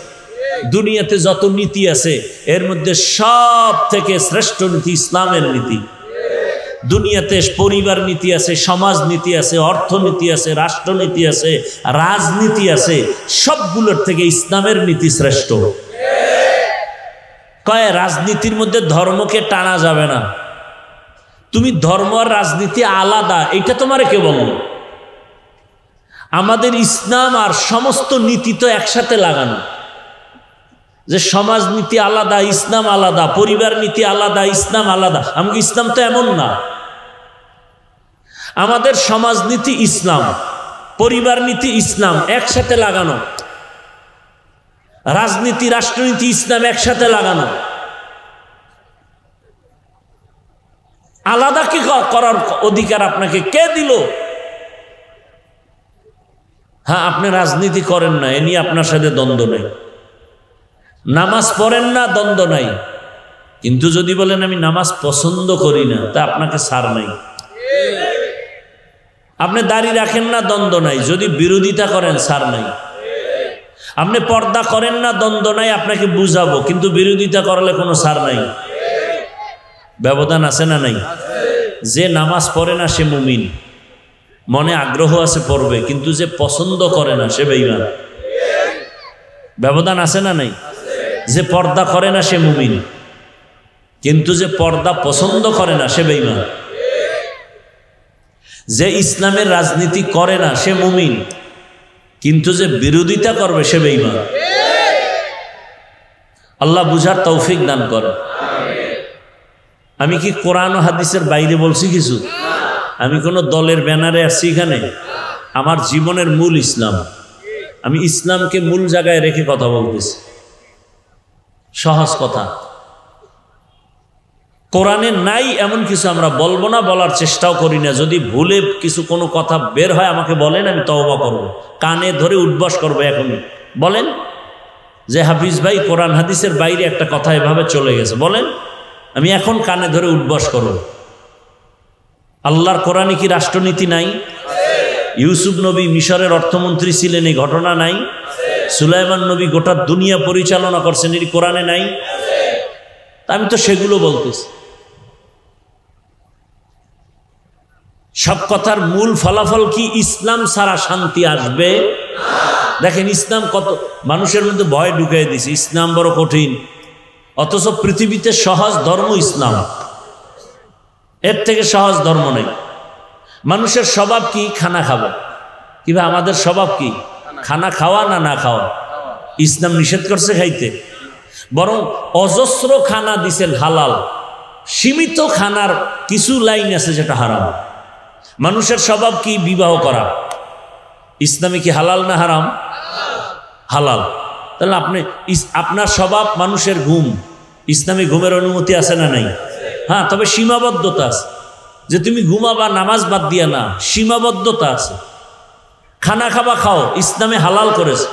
দুনিয়াতে যত নীতি আছে এর মধ্যে সব থেকে শ্রেষ্ঠ নীতি ইসলামের নীতি। দুনিয়াতে পরিবার নীতি আছে, সমাজ নীতি আছে, অর্থনীতি আছে, রাষ্ট্রনীতি আছে, রাজনীতি আছে, সবগুলোর থেকে ইসলামের নীতি শ্রেষ্ঠ। কয় রাজনীতির মধ্যে ধর্মকে টানা যাবে না। তুমি ধর্ম আর রাজনীতি আলাদা, এটা তোমারে কে বলল? আমাদের ইসলাম আর সমস্ত নীতি তো একসাথে লাগানো, যে সমাজ নীতি আলাদা, ইসলাম আলাদা, পরিবার নীতি আলাদা, ইসলাম আলাদা। আমাকে ইসলাম তো এমন না। আমাদের সমাজ নীতি ইসলাম, পরিবার নীতি ইসলাম একসাথে লাগানো, রাজনীতি রাষ্ট্রনীতি ইসলাম একসাথে লাগানো। আলাদা কি করার অধিকার আপনাকে কে দিল? হ্যাঁ, আপনি রাজনীতি করেন না, এ নিয়ে আপনার সাথে দ্বন্দ্ব নেই। নামাজ পড়েন না, দ্বন্দ্ব নাই। কিন্তু যদি বলেন আমি নামাজ পছন্দ করি না, তা আপনাকে ছাড় নাই। আপনি দাড়ি রাখেন না, দ্বন্দ্ব নাই। যদি বিরোধিতা করেন, ছাড় নাই। আপনি পর্দা করেন না, দ্বন্দ্ব নাই, আপনাকে বুঝাবো, কিন্তু বিরোধিতা করলে কোনো ছাড় নাই। ব্যবধান আছে না নাই? যে নামাজ পড়ে না সে মুমিন, মনে আগ্রহ আছে পড়বে, কিন্তু যে পছন্দ করে না সে বেঈমান। ব্যবধান আছে না নাই? যে পর্দা করে না সে মুমিন, কিন্তু যে পর্দা পছন্দ করে না সে বেঈমান। যে ইসলামের রাজনীতি করে না সে মুমিন, কিন্তু যে বিরোধিতা করবে সে বেঈমান। আল্লাহ বুঝার তৌফিক দান করে। আমি কি কোরআন ও হাদিসের বাইরে বলছি কিছু? আমি কোনো দলের ব্যানারে আসছি এখানে? আমার জীবনের মূল ইসলাম। আমি ইসলামকে মূল জায়গায় রেখে কথা বলতেছি। সহজ কথা, কোরআনে নাই এমন কিছু আমরা বলবো না, বলার চেষ্টাও করি না। যদি ভুলে কিছু কোনো কথা বের হয় আমাকে বলেন, আমি তওবা করব, কানে ধরে উঠবস করবো। এখনই বলেন যে হাফিজ ভাই কোরআন হাদিসের বাইরে একটা কথা এভাবে চলে গেছে, বলেন, আমি এখন কানে ধরে উঠবস করব। আল্লাহর কোরআনে কি রাষ্ট্রনীতি নাই? ইউসুফ নবী মিশরের অর্থমন্ত্রী ছিলেন, এই ঘটনা নাই? সুলাইমান নবী গোটা দুনিয়া পরিচালনা করছেন, এটি কোরআনে নাই? আমি তো সেগুলো বলতেছি। সব কথার মূল ফলাফল কি? ইসলাম ছাড়া শান্তি আসবে? দেখেন ইসলাম কত মানুষের মধ্যে ভয় ঢুকিয়ে দিছে, ইসলাম বড় কঠিন, অথচ পৃথিবীতে সহজ ধর্ম ইসলাম, এর থেকে সহজ ধর্ম নেই। মানুষের স্বভাব কি? খানা খাবো। কিংবা আমাদের স্বভাব কি? খানা খাওয়া না না খাওয়া। ইসলাম নিষেধ করছে খাইতে, বরং অজস্র খানা দিছেন হালাল, সীমিত খানার কিছু লাইন আছে যেটা হারাম। মানুষের স্বভাব কি? বিবাহ করা। ইসলামে কি হালাল না হারাম? হালাল। তাহলে আপনার স্বভাব মানুষের ঘুম, ইসলামে ঘুমের অনুমতি আছে না নাই? হ্যাঁ, তবে সীমাবদ্ধতা আছে, যে তুমি ঘুমাবা নামাজ বাদ দিয়া না, সীমাবদ্ধতা আছে। খানা খাবা খাও, ইসলামে হালাল করেছে।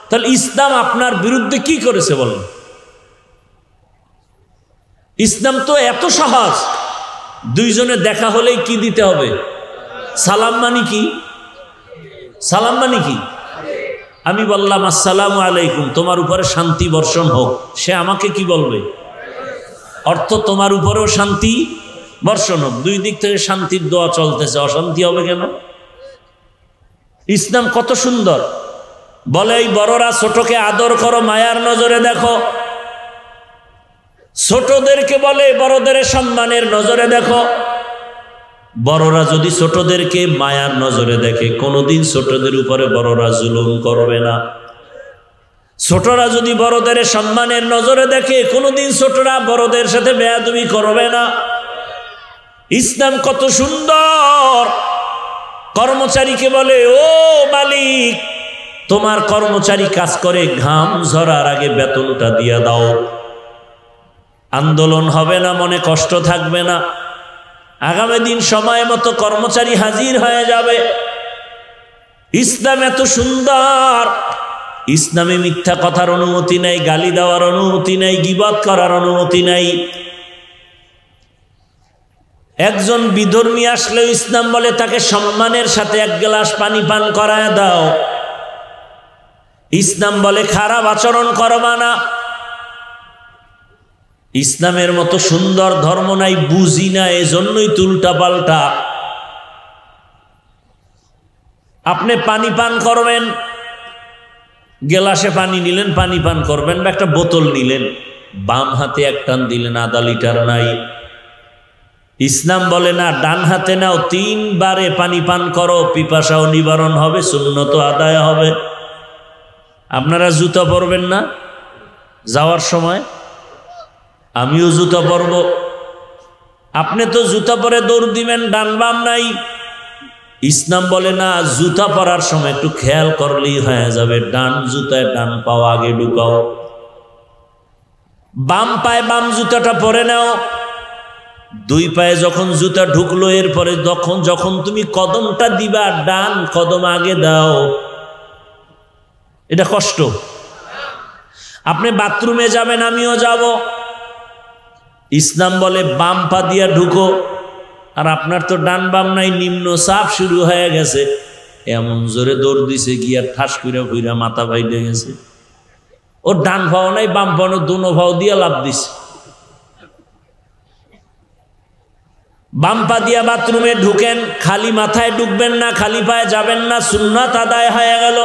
তাহলে ইসলাম আপনার বিরুদ্ধে কি করেছে বলেন? ইসলাম তো এত সহজ, দুইজনে দেখা হলেই কি দিতে হবে? সালাম। মানে কি? সালাম মানে কি? আমি বললাম আসসালামু আলাইকুম, তোমার উপরে শান্তি বর্ষণ হোক, সে আমাকে কি বলবে? অর্থ তোমার উপরেও শান্তি বর্ষণ হোক। দুই দিক থেকে শান্তির দোয়া চলতেছে, অশান্তি হবে কেন? ইসলাম কত সুন্দর। বলে এই বড়রা ছোটকে আদর করো, মায়ার নজরে দেখো। ছোটদেরকে বলে বড়দের সম্মানের নজরে দেখো। বড়রা যদি ছোটদেরকে মায়ার নজরে দেখে, কোনোদিন ছোটদের উপরে বড়রা জুলুম করবে না। ছোটরা যদি বড়দের সম্মানের নজরে দেখে, কোনোদিন ছোটরা বড়দের সাথে বেয়াদবি করবে না। ইসলাম কত সুন্দর। কর্মচারীকে বলে ও মালিক, তোমার কর্মচারী কাজ করে, ঘাম ঝরার আগে বেতনটা দিয়া দাও। আন্দোলন হবে না, মনে কষ্ট থাকবে না। আগামী দিন সময় মতো কর্মচারী হাজির হয়ে যাবে। ইসলাম এত সুন্দর। ইসলামে মিথ্যা কথার অনুমতি নাই, গালি দেওয়ার অনুমতি নাই, গীবত করার অনুমতি নাই। একজন বিধর্মী আসলেও ইসলাম বলে তাকে সম্মানের সাথে এক গ্লাস পানি পান করায় দাও। ইসলাম বলে খারাপ আচরণ করবা না। ইসলামের মতো সুন্দর ধর্ম নাই, বুঝি না, এজন্যই উল্টা পাল্টা। আপনি পানি পান করবেন, গেলাসে পানি নিলেন, পানি পান করবেন, বা একটা বোতল নিলেন, বাম হাতে এক টান দিলেন, আধা লিটার নাই। ইসলাম বলে না, ডান হাতে নাও, 3 বারে পানি পান করো, পিপাসাও নিবারণ হবে, সুন্নত আদায় হবে। আপনারা জুতা পরবেন না যাওয়ার সময়? আমিও জুতা পরব। আপনি তো জুতা পরে দৌড় দিবেন, ডান বাম নাই। ইসলাম বলে না, জুতা পরার সময় একটু খেয়াল করলেই হয়ে যাবে, ডান জুতায় ডান পাও আগে ঢুকাও, বাম পায়ে বাম জুতাটা পরে নাও। 2 পায়ে যখন জুতা ঢুকলো, এরপরে যখন তুমি কদমটা দিবা, ডান কদম আগে দাও। এটা কষ্ট। আপনি বাথরুমে যাবেন, আমিও যাব, ইসলাম বলে বাম পা দিয়া ঢুকো, আর আপনার তো ডান বাম নাই, নিম্ন চাপ শুরু হয়ে গেছে। এমন জোরে দৌড় দিছে, গিয়া ঠাস করে ভুইরা মাথা বাইরে গেছে। ওর ডান পাও নাই, বাম পাও না, দোনো পাও দিয়া লাভ দিছে। বাম পা দিয়া বাথরুমে ঢুকেন, খালি মাথায় ঢুকবেন না, খালি পায়ে যাবেন না, সুন্নাত আদায় হয়ে গেল।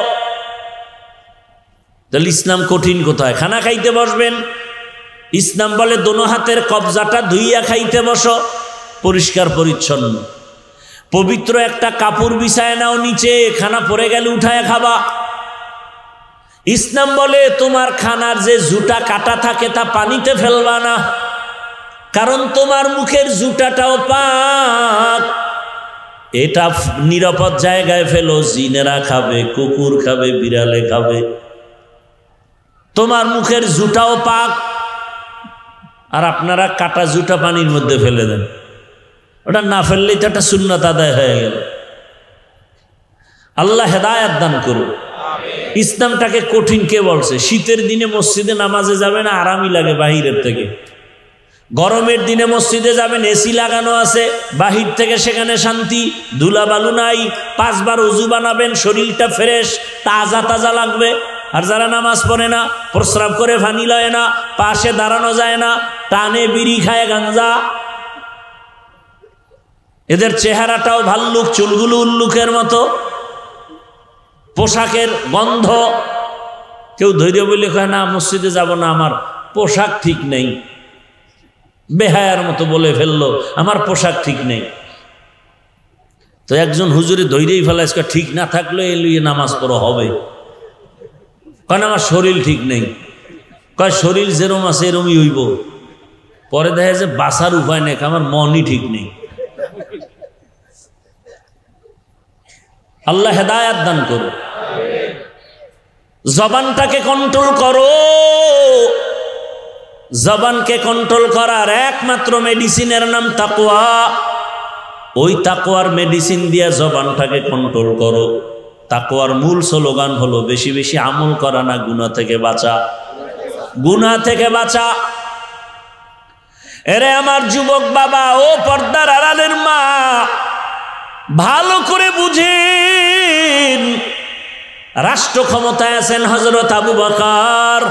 তাহলে ইসলাম কঠিন কোথায়? খানা খাইতে বসবেন, ইসলাম বলে দোনো হাতের কবজাটা ধুইয়া খাইতে বসো, পরিষ্কার পরিচ্ছন্ন। পবিত্র একটা কাপড় বিছায় নাও নিচে, খানা পড়ে গেলে উঠায় খাবা। ইসলাম বলে তোমার খানার যে জুটা কাটা থাকে তা পানিতে ফেলবা না, কারণ তোমার মুখের জুটাটাও পাক। এটা নিরাপদ জায়গায় ফেলো, জিনেরা খাবে, কুকুর খাবে, বিড়ালে খাবে। তোমার মুখের জুটাও পাক, আর আপনারা কাটা জুটা পানির মধ্যে ফেলে দেন। ওটা না ফেললেই তো একটা সুন্নাত আদায় হয়ে গেল। আল্লাহ হেদায়েত দান করুন। ইসলামটাকে কঠিন কে বলছে? শীতের দিনে মসজিদে নামাজে যাবেন, আরামই লাগে বাহিরের থেকে। গরমের দিনে মসজিদে যাবেন, এসি লাগানো আছে, বাহির থেকে সেখানে শান্তি, ধুলা বালু নাই। 5 বার ওযু বানাবেন, শরীরটা ফ্রেশ, তাজা তাজা লাগবে। আর যারা নামাজ পড়ে না, প্রস্রাব করে পানি লয় না, পাশে দাঁড়ানো যায় না, টানে বিড়ি খায়, গাঞ্জা, এদের চেহারাটাও ভাল্লুক, চুলগুলো উল্লুকের মতো, পোশাকের গন্ধ। কেউ ধৈর্য বলে কয় না মসজিদে যাব না, আমার পোশাক ঠিক নেই, বেহায়ার মতো বলে ফেললো আমার পোশাক ঠিক নেই। তো একজন হুজুরে ধৈর্যই ফেলা, ঠিক না থাকলে এলিয়ে নামাজ পড়া হবে, কারণ আমার শরীর ঠিক নেই। কয় শরীর যেরম আছে এরমই হইব। পরে দেখা যায় বাঁচার উপায় নেই, আমার মনই ঠিক নেই। আল্লাহ হেদায়াত দান করো। জবানটাকে কন্ট্রোল করো। জবানকে কন্ট্রোল করার একমাত্র মেডিসিনের নাম তাকওয়া। ওই তাকওয়ার মেডিসিন দিয়া জবানটাকে কন্ট্রোল করো। তাকওয়ার মূল স্লোগান হলো বেশি বেশি আমল করা না, গুনাহ থেকে বাঁচা, গুনাহ থেকে বাঁচা। এরে আমার যুবক বাবা, ও পর্দার আড়ালের মা, ভালো করে বুঝেন, রাষ্ট্র ক্ষমতায় আছেন হযরত আবু বকর।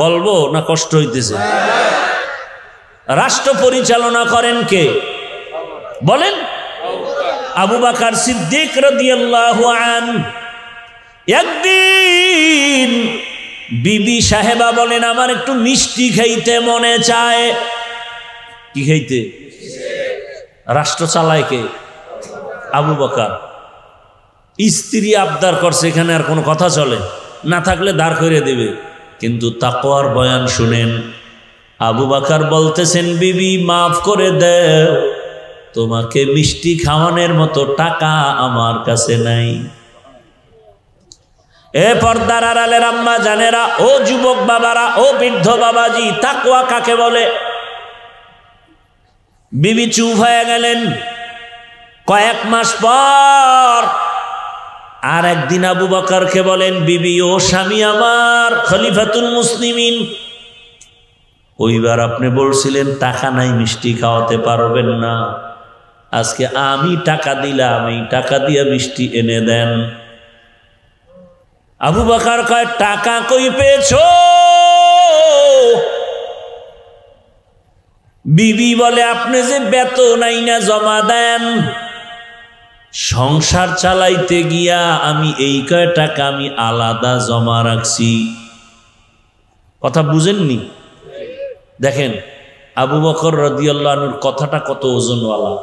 বলবো না কষ্ট হইতেছে? রাষ্ট্র পরিচালনা করেন কে বলেন? আবু বকর সিদ্দিক রাদিয়াল্লাহু আনহু। একদিন বিবি সাহেবা বলেন, আমার একটু মিষ্টি খাইতে মনে চায়। কি খাইতে? রাষ্ট্র চালায় কে? আবু বকর। স্ত্রী আবদার করছে, এখানে আর কোনো কথা চলে না, থাকলে দাঁড় করে দেবে। কিন্তু তাকওয়ার বয়ান শুনেন, আবু বকর বলতেছেন, বিবি মাফ করে দাও, তোমাকে মিষ্টি খাওয়ানোর মতো টাকা আমার কাছে নাই। এ পর্দার আড়ালের আম্মা জানেরা, ও যুবক বাবারা, ও বৃদ্ধ বাবাজি, তাকওয়া কাকে বলে? বিবি চুপ হয়ে গেলেন। কয়েক মাস পর আর একদিন আবু বকরকে বলেন, বিবি ও স্বামী আমার, খলিফাতুল মুসলিমিন, ওইবার আপনি বলছিলেন টাকা নাই, মিষ্টি খাওয়াতে পারবেন না, আজকে আমি টাকা দিলাম, এই টাকা দিয়ে মিষ্টি এনে দেন। আবু বকর কয়, টাকা কই পেয়েছো? বিবি বলে, আপনি যে বেতন আইনা জমা দেন, সংসার চালাইতে গিয়া আমি এই কয় টাকা আমি আলাদা জমা রাখছি। কথা বুঝেননি? দেখেন আবু বকর রাদিয়াল্লাহু আনহুর কথাটা কত ওজনওয়ালা।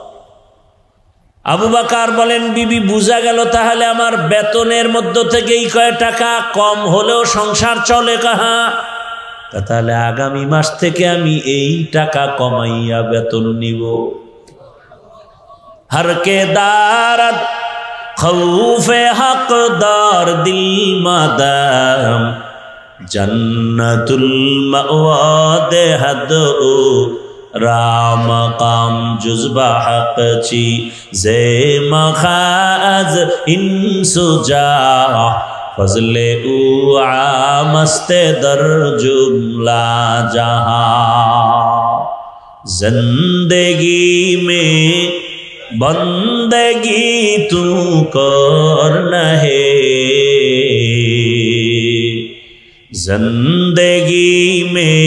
আবু বকর বলেন, বিবি বুঝা গেল, তাহলে আমার বেতনের মধ্য থেকে এই কয় টাকা কম হলেও সংসার চলে কাহা? তাহলে আগামী মাস থেকে আমি এই টাকা কমাইয়া বেতন নিব। हर के दारत खौफे हकदार दिल मदाम जन्नतुल मअवादे हद राम काम जुज़बा हक़ची ज़े मखाज़ इंसुजा फज़ले उ आमस्ते दर जुमला जहाँ। जिंदगी में बंदगी तू करना है, जिंदगी में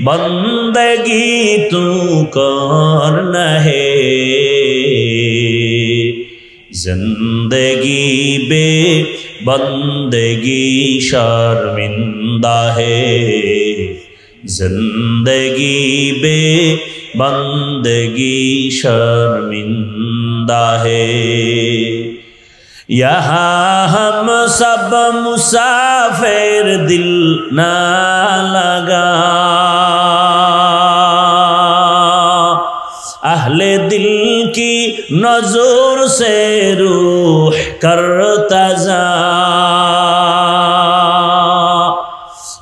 बंदगी तू करना है, जिंदगी बे बंदगी शर्मिंदा है, जिंदगी बे बंदगी शर्मिंदा है। यहाँ हम सब मुसाफिर दिल ना लगा, अहले दिल की नजर से रूह करता जा।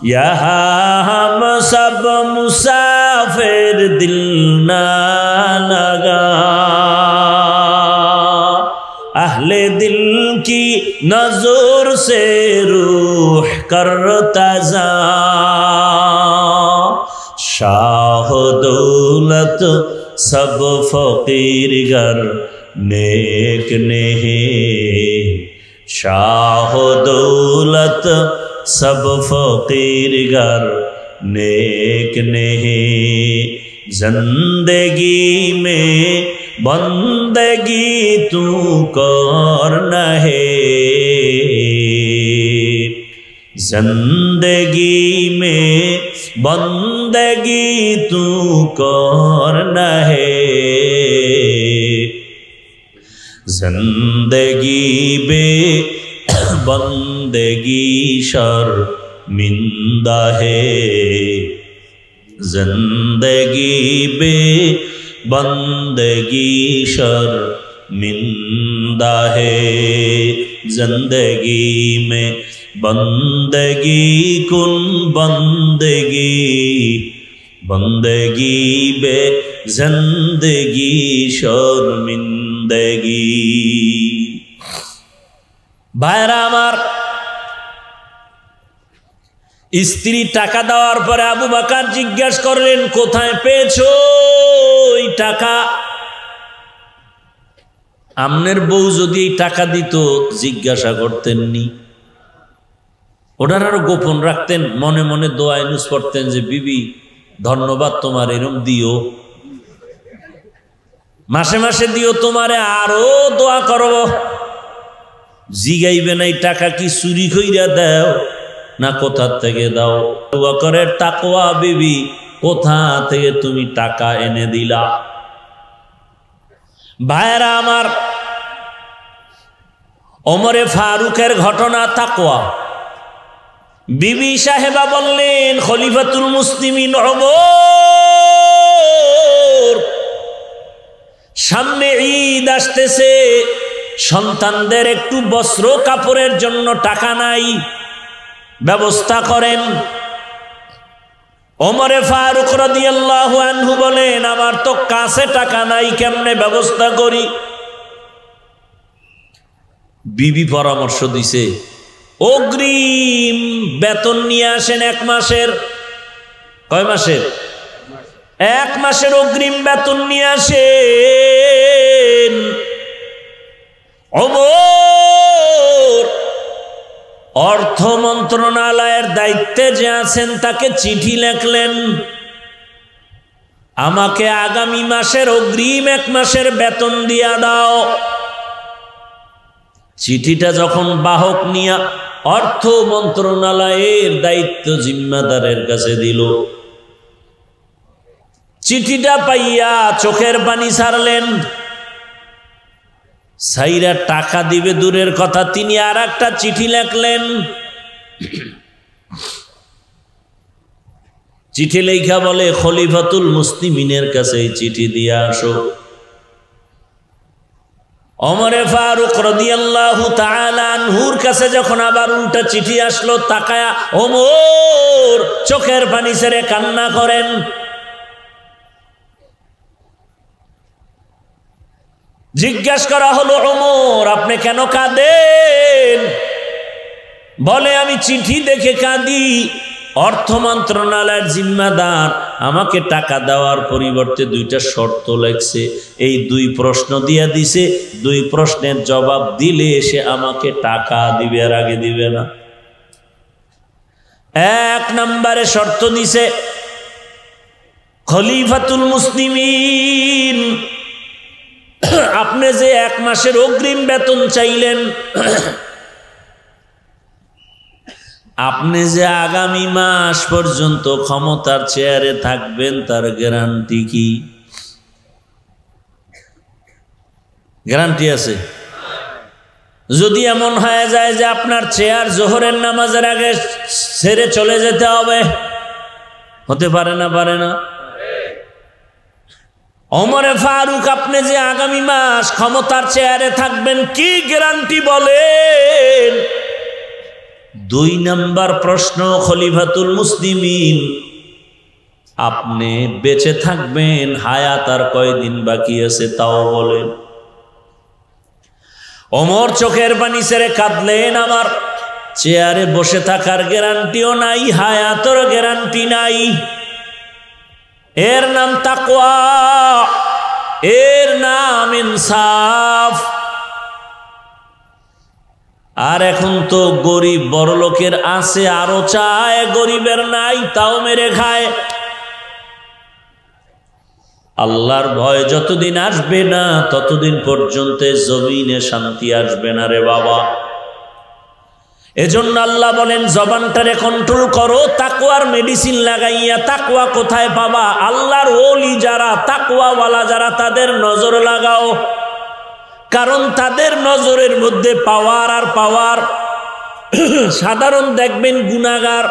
यहाँ हम सब मुसाफिर दिल ना लगा, अहले दिल की नजर से रूह करता जा। शाह दौलत सब फकीर गर नेक नहीं, शाह दौलत सब फकीर गर नेक नहीं, जिंदगी में बंदगी तू करना है, जिंदगी में बंदगी तू करना है, जिंदगी बे बंदगी शर्मिंदा है, जिंदगी बे बंदगी शर्मिंदा है, जिंदगी में बंदगी कुन बंदगी, बंदगी बे जिंदगी शर्मिंदगी। भाईरा आमार, स्त्री टाका देওয়ার পরে আবু বকর জিজ্ঞাসা করলেন কোথায় পেয়েছো এই টাকা? আমনের বউ যদি এই টাকা দিত জিজ্ঞাসা করতেননি, ওটার আরো গোপন রাখতেন, মনে মনে দোয়া ইনুস পড়তেন যে বিবি ধন্যবাদ তোমার, এরকম দিও, মাসে মাসে দিও, তোমারে আরো দোয়া করব। জিগাইবে না এই টাকা কি চুরি কইরা দাও না কোথা থেকে দাও? আবু বকরের তাকওয়া বিবি, কোথা থেকে তুমি টাকা এনে দিলা? ভাইরা আমার, ওমরে ফারুকের ঘটনা তাকওয়া। বিবি সাহেবা বললেন খলিফাতুল মুসলিমিন ওমর, সামনে ঈদ আসতেছে, সন্তানদের একটু বস্ত্র কাপড়ের জন্য টাকা নাই, ব্যবস্থা করেন। ওমরে ফারুক রাদিয়াল্লাহু আনহু বলেন আমার তো কাছে টাকা নাই, কেমনে ব্যবস্থা করি? বিবি পরামর্শ দিছে অগ্রিম বেতন নিয়ে আসেন 1 মাসের। কয় মাসের? 1 মাসের অগ্রিম বেতন নিয়ে আসেন। ওমর অর্থ মন্ত্রণালয়ের দায়িত্বে যে আছেন তাকে চিঠি লিখলেন, আমাকে আগামী মাসের অগ্রিম 1 মাসের বেতন দিয়া দাও। চিঠিটা যখন বাহক নিয়া অর্থ মন্ত্রণালয়ের দায়িত্ব জিম্মাদারের কাছে দিল, চিঠিটা পাইয়া চোখের পানি ছাড়লেন। সাইরা টাকা দিবে দূরের কথা, তিনি আর একটা চিঠি লিখলেন। চিঠি লেখা বলে খলিফাতুল মুসলিমিনের কাছে চিঠি দিয়ে আসো। ওমরে ফারুক রাদিয়াল্লাহু তাআলা আনহুর কাছে যখন আবার উল্টা চিঠি আসলো, তাকায়া ওমর চোখের পানি ছেড়ে কান্না করেন। জিজ্ঞাসা করা হলো ওমর আপনি কেন কাঁদেন? বলে আমি চিঠি দেখে কাঁদি, অর্থ মন্ত্রণালয়ের জিম্মাদার আমাকে টাকা দেওয়ার পরিবর্তে 2টা শর্ত লাগছে, এই 2 প্রশ্ন দিয়া দিছে, 2 প্রশ্নের জবাব দিলে সে আমাকে টাকা দিবে, আর আগে দিবে না। 1 নম্বরে শর্ত দিছে খলিফাতুল মুসলিমিন, আপনি যে 1 মাসের অগ্রিম বেতন চাইলেন, আপনি যে আগামী মাস পর্যন্ত ক্ষমতার চেয়ারে থাকবেন তার গ্যারান্টি কি? গ্যারান্টি আছে? যদি এমন হয়ে যায় যে আপনার চেয়ার জোহরের নামাজের আগে ছেড়ে চলে যেতে হবে, হতে পারে না? পারে না? ওমরে ফারুক আপনি যে আগামী মাস ক্ষমতার চেয়ারে থাকবেন কি গ্যারান্টি বলেন? 2 নম্বর প্রশ্ন খলিফাতুল মুসলিমিন, আপনি বেঁচে থাকবেন, হায়াত আর কয়দিন বাকি আছে তাও বলেন। ওমর চোখের পানি ছেড়ে কাঁদলেন, আমার চেয়ারে বসে থাকার গ্যারান্টিও নাই, হায়াতের গ্যারান্টি নাই। এর নাম তাকওয়া, এর নাম ইনসাফ। আর এখন তো গরিব বড় লোকের আছে আরো চায়, গরিবের নাই তাও মেরে খায়। আল্লাহর ভয় যতদিন আসবে না ততদিন পর্যন্ত জমিনে শান্তি আসবে না রে বাবা। এজন্য আল্লাহ বলেন জবানটারে কন্ট্রোল করো, তাকওয়ার মেডিসিন লাগাইয়া। তাকওয়া কোথায় পাবা? আল্লাহর ওলি যারা, তাকওয়াওয়ালা যারা, তাদের নজর লাগাও। কারণ তাদের নজরের মধ্যে পাওয়ার আর পাওয়ার। সাধারণ দেখবেন গুনাহগার,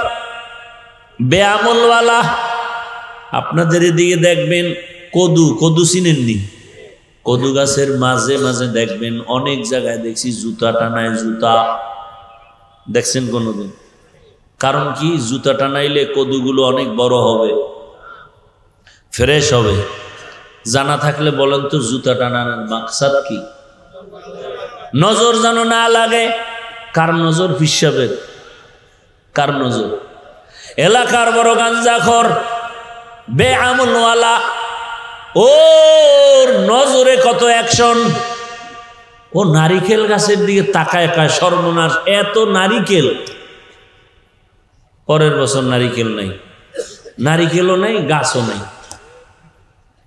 বেআমলওয়ালা। আপনাদের এদিকে দেখবেন কদু চিনেননি? কদু গাছের মাঝে মাঝে দেখবেন অনেক জায়গায় দেখছি জুতা টানায়। জুতা দেখছেন কোনোদিন? কারণ কি? জুতা টানাইলে কদুগুলো অনেক বড় হবে, ফ্রেশ হবে। জানা থাকলে বলেন তো জুতা টানানোর মাকসাদ কি? নজর যেন না লাগে। কার নজর? পিসাবের। কার নজর? এলাকার বড় গাঞ্জাখোর, বেআমলওয়ালা, ওর নজরে কত অ্যাকশন। ও নারিকেল গাছের দিকে তাকায়, কায় সর্বনাশ, এত নারিকেল। পরের বছর নারিকেল নাই, নারিকেলও নাই, গাছও নাই।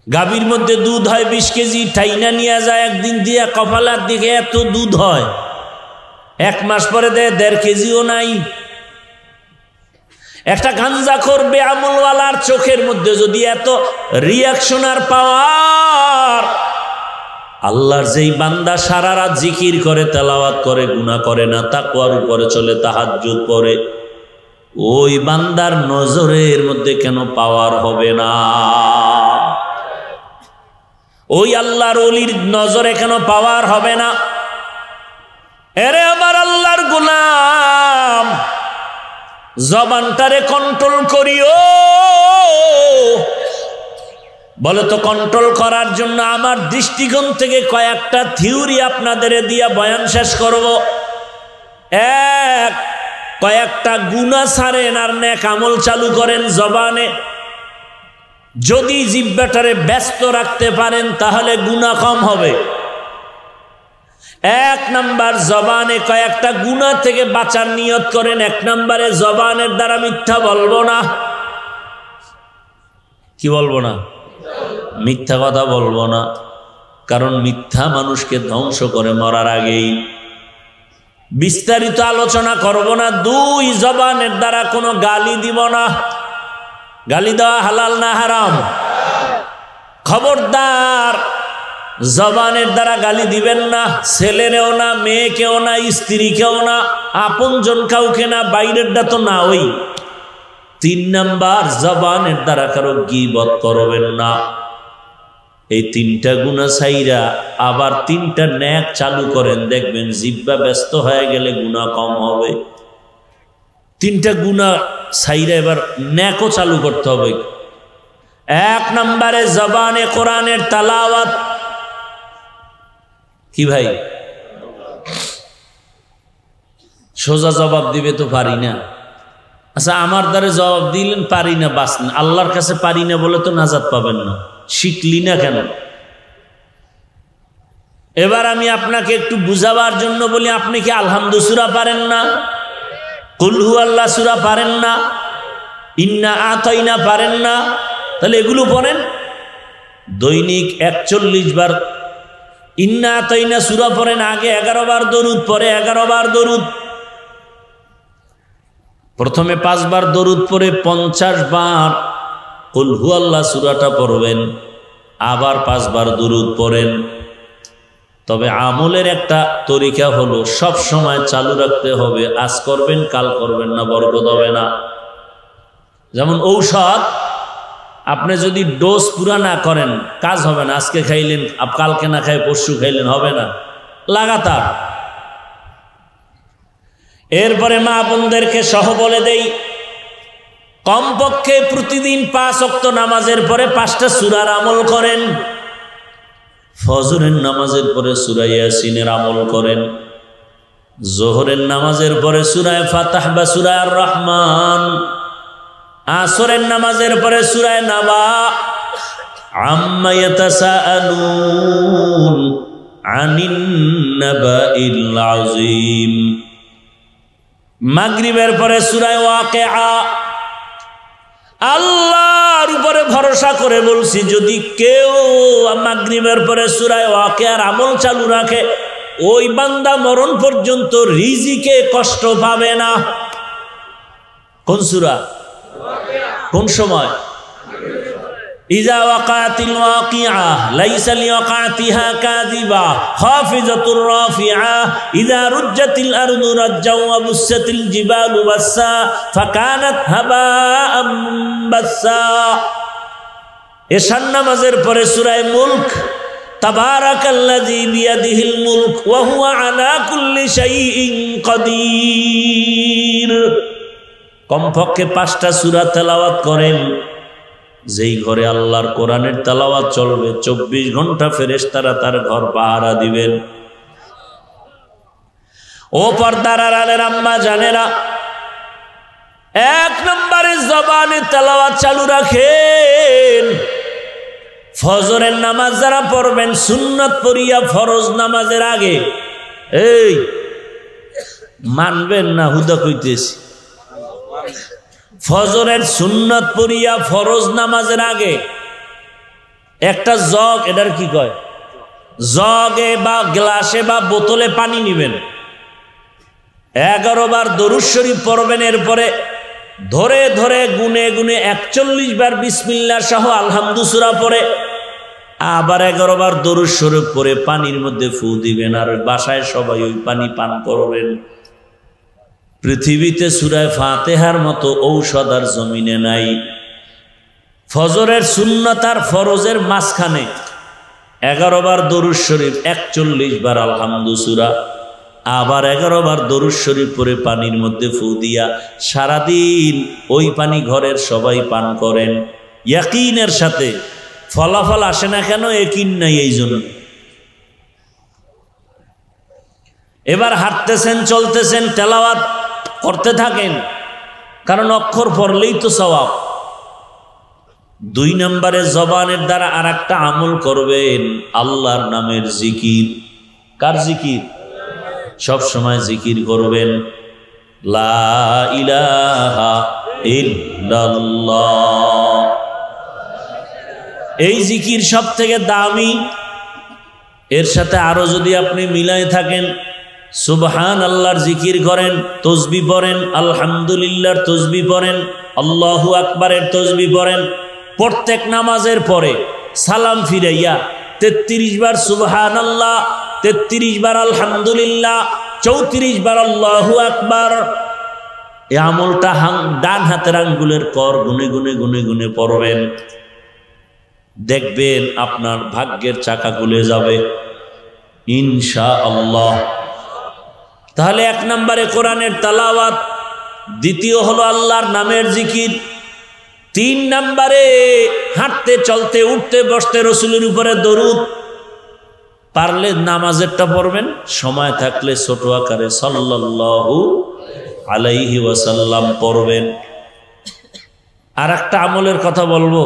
গাভীর মধ্যে দুধ হয় 20 কেজি, টাইনা নিয়ে যায় একদিন দিয়া কপালার দিকে, এত দুধ হয়। 1 মাস পরে দেয় 1.5 কেজিও নাই। একটা গাঞ্জাখোর বেআমলওয়ালার চোখের মধ্যে যদি এত রিয়াকশন আর পাওয়ার, আল্লাহর যেই বান্দা সারা রাত জিকির করে, তেলাওয়াত করে, গুনাহ করে না, তাকওয়ার উপরে চলে, তাহাজ্জুদ পড়ে, ওই বান্দার নজরের মধ্যে কেন পাওয়ার হবে না? ওই আল্লাহর ওলির নজরে কেন পাওয়ার হবে না? এরে আমার আল্লাহর গোলাম, জবানটারে কন্ট্রোল করিও। বলে তো কন্ট্রোল করার জন্য আমার দৃষ্টিকোণ থেকে কয়েকটা থিওরি আপনাদের দিয়া বয়ান শেষ করব। কয়েকটা গুনাহ ছাড়েন আর নেক আমল চালু করেন জবানে। যদি জিহ্বাটারে ব্যস্ত রাখতে পারেন তাহলে গুনাহ কম হবে। 1 নাম্বার, জবানে কয়েকটা গুনাহ থেকে বাঁচার নিয়ত করেন। 1 নম্বরে জবানের দ্বারা মিথ্যা বলবো না। কি বলবো না? মিথ্যা কথা বলবো না। কারণ মিথ্যা মানুষকে ধ্বংস করে মরার আগেই। বিস্তারিত আলোচনা করব না। 2, জবানের দ্বারা কোনো গালি দিব না। গালি দেওয়া হালাল না হারাম? খবরদার, জবানের দ্বারা গালি দিবেন না। ছেলেরেও না, মেয়েকেও না, স্ত্রীকেও না, আপনজন কাউকে না, বাইরেরটা তো না। ওই 3 নাম্বার, জবানের দ্বারা কারো গীবত করবেন না। এই 3টা গুনাহ ছাইরা আবার 3টা নেক চালু করেন, দেখবেন জিহ্বা ব্যস্ত হয়ে গেলে গুনাহ কম হবে। 3টা গুনাহ ছাইরা এবার নেকও চালু করতে হবে। 1 নম্বরে জবানে কোরআনের তেলাওয়াত। কি ভাই? সোজা জবাব দিবে তো পারি না। আচ্ছা, আমার দ্বারা জবাব দিলেন পারি না, বাস না। আল্লাহর কাছে পারি না বলে তো নাজাত পাবেন না। শিখলি না কেন? এবার আমি আপনাকে একটু বুঝাবার জন্য বলি, আপনি কি আলহামদু সূরা পারেন না? কুল হু আল্লাহ সূরা পারেন না? ইন্না আতাইনা পারেন না? তাহলে এগুলো পড়েন। দৈনিক 41 বার ইন্না আতাইনা সূরা পড়েন। আগে 11 বার দরুদ, পরে 11 বার দরুদ। প্রথমে 5 বার দরুদ পরে 50 বার কুল হু আল্লাহ সূরাটা পড়বেন, আবার 5 বার দরুদ পড়েন। তবে আমলের একটা তরিকা হলো সব সময় চালু রাখতে হবে। আজ করবেন, কাল করবেন না, বরকত হবে না। যেমন ঔষধ, আপনি যদি ডোজ পুরা না করেন কাজ হবে না। আজকে খাইলেন, কালকে না খাই পরশু খাইলেন, হবে না। লাগাতার। এরপরে মা বোনদেরকে সহ বলে দেই, কমপক্ষে প্রতিদিন 5 ওয়াক্ত নামাজের পরে 5টা সূরার আমল করেন। ফজরের নামাজের পরে সূরা ইয়াসিনের আমল করেন। যোহরের নামাজের পরে সূরা ফাতাহ বা সূরা আর রহমান। আসরের নামাজের পরে সূরা নাবা। আম্মা ইয়াতাসাআলুন আনিন নাবাইল আযীম। মাগরিবের পরে সূরা ওয়াকিআ। আল্লাহর উপরে ভরসা করে বলছি, যদি কেউ মাগরিবের পরে সূরা ওয়াকিয়ার আমল চালু রাখে, ওই বান্দা মরণ পর্যন্ত রিজিকে কষ্ট পাবে না। কোন সূরা? কোন সময়? ইযা ওয়াকাতিল ওয়াকিআ লাইসা লিওয়াকাতিহা কাযিবা খাফিজাতুর রাফিআ ইযা রুজ্জাতিল আরদু রাজ্জাও ওয়া বুসাতিল জিবালু বাসসা ফাকানাত হাবাআম বাসসা। এশার নামাজের পরে সূরা মুলক, তাবারাকাল্লাযী বিয়াদিহিল মুলক ওয়া হুয়া আলা কুল্লি শাইইন কাদির। কমপক্ষে 5টা সূরা তেলাওয়াত করেন। যেই ঘরে আল্লাহর কোরআনের তেলাওয়াত চলবে 24 ঘন্টা ফেরেশতারা তার ঘর পাহারা দিবেন। ও পর্দার আড়ালের আম্মা জানেরা, 1 নম্বরে জবানে তেলাওয়াত চালু রাখেন। ফজরের নামাজ যারা পড়বেন সুন্নাত পড়িয়া ফরজ নামাজের আগে, এই মানবেন না হুদা কইতেছি, ফজরের সুন্নাত পড়িয়া ফরজ নামাজের আগে একটা জগ, এটার কি কয়, জগে বা গ্লাসে বা বোতলে পানি নিবেন, 11 বার দরুদ শরীফ পড়বেন। এরপরে ধরে ধরে গুনে গুনে 41 বার বিসমিল্লাহ সহ আলহামদু সূরা পড়ে আবার 11 বার দরুদ শরীফ পড়ে পানির মধ্যে ফু দিবেন, আর বাসায় সবাই ওই পানি পান করবেন। পৃথিবীতে সূরা ফাতিহার মতো ঔষধ আর জমিনে নাই। ফজরের সুন্নাত আর ফরজের মাঝখানে 11 বার দরুদ শরীফ, 41 বার আলহামদু সূরা, আবার 11 বার দরুদ শরীফ পরে পানির মধ্যে ফু দিয়া সারাদিন ওই পানি ঘরের সবাই পান করেন ইয়াকিনের সাথে। ফলাফল আসে না কেন? ইয়াকিন নাই এই জন্য। এবার হাঁটতেছেন, চলতেছেন, তেলাওয়াত করতে থাকেন, কারণ অক্ষর পড়লেই তো সওয়াব। 2 নম্বরে জবানের দ্বারা আর একটা আমল করবেন, আল্লাহর নামের জিকির। কার জিকির? সব সময় জিকির করবেন, লা ইলাহা ইল্লাল্লাহ। এই জিকির সব থেকে দামি। এর সাথে আরো যদি আপনি মিলাই থাকেন, সুবহান আল্লাহর জিকির করেন, তসবিহ পড়েন, আলহামদুলিল্লাহর তসবিহ পড়েন, আল্লাহু আকবারের তসবিহ পড়েন, প্রত্যেক নামাজের পরে সালাম ফিরাইয়া 33 বার সুবহানাল্লাহ, 33 বার আলহামদুলিল্লাহ, 34 বার আল্লাহু আকবার। এই আমলটা ডান হাতের আঙ্গুলের কর গুনে গুনে গুনে গুনে পড়বেন। দেখবেন আপনার ভাগ্যের চাকা খুলে যাবে ইনশাআল্লাহ। তাহলে 1 নম্বরে কোরআনের তেলাওয়াত, দ্বিতীয় হলো আল্লাহর নামের জিকির, 3 নম্বরে হাঁটতে চলতে উঠতে বসতে রসুলের উপরে দরুদ। পারলে নামাজেরটা পড়বেন, সময় থাকলে ছোট আকারে সাল্লাল্লাহু আলাইহি ওয়াসাল্লাম পড়বেন। আর একটা আমলের কথা বলবো,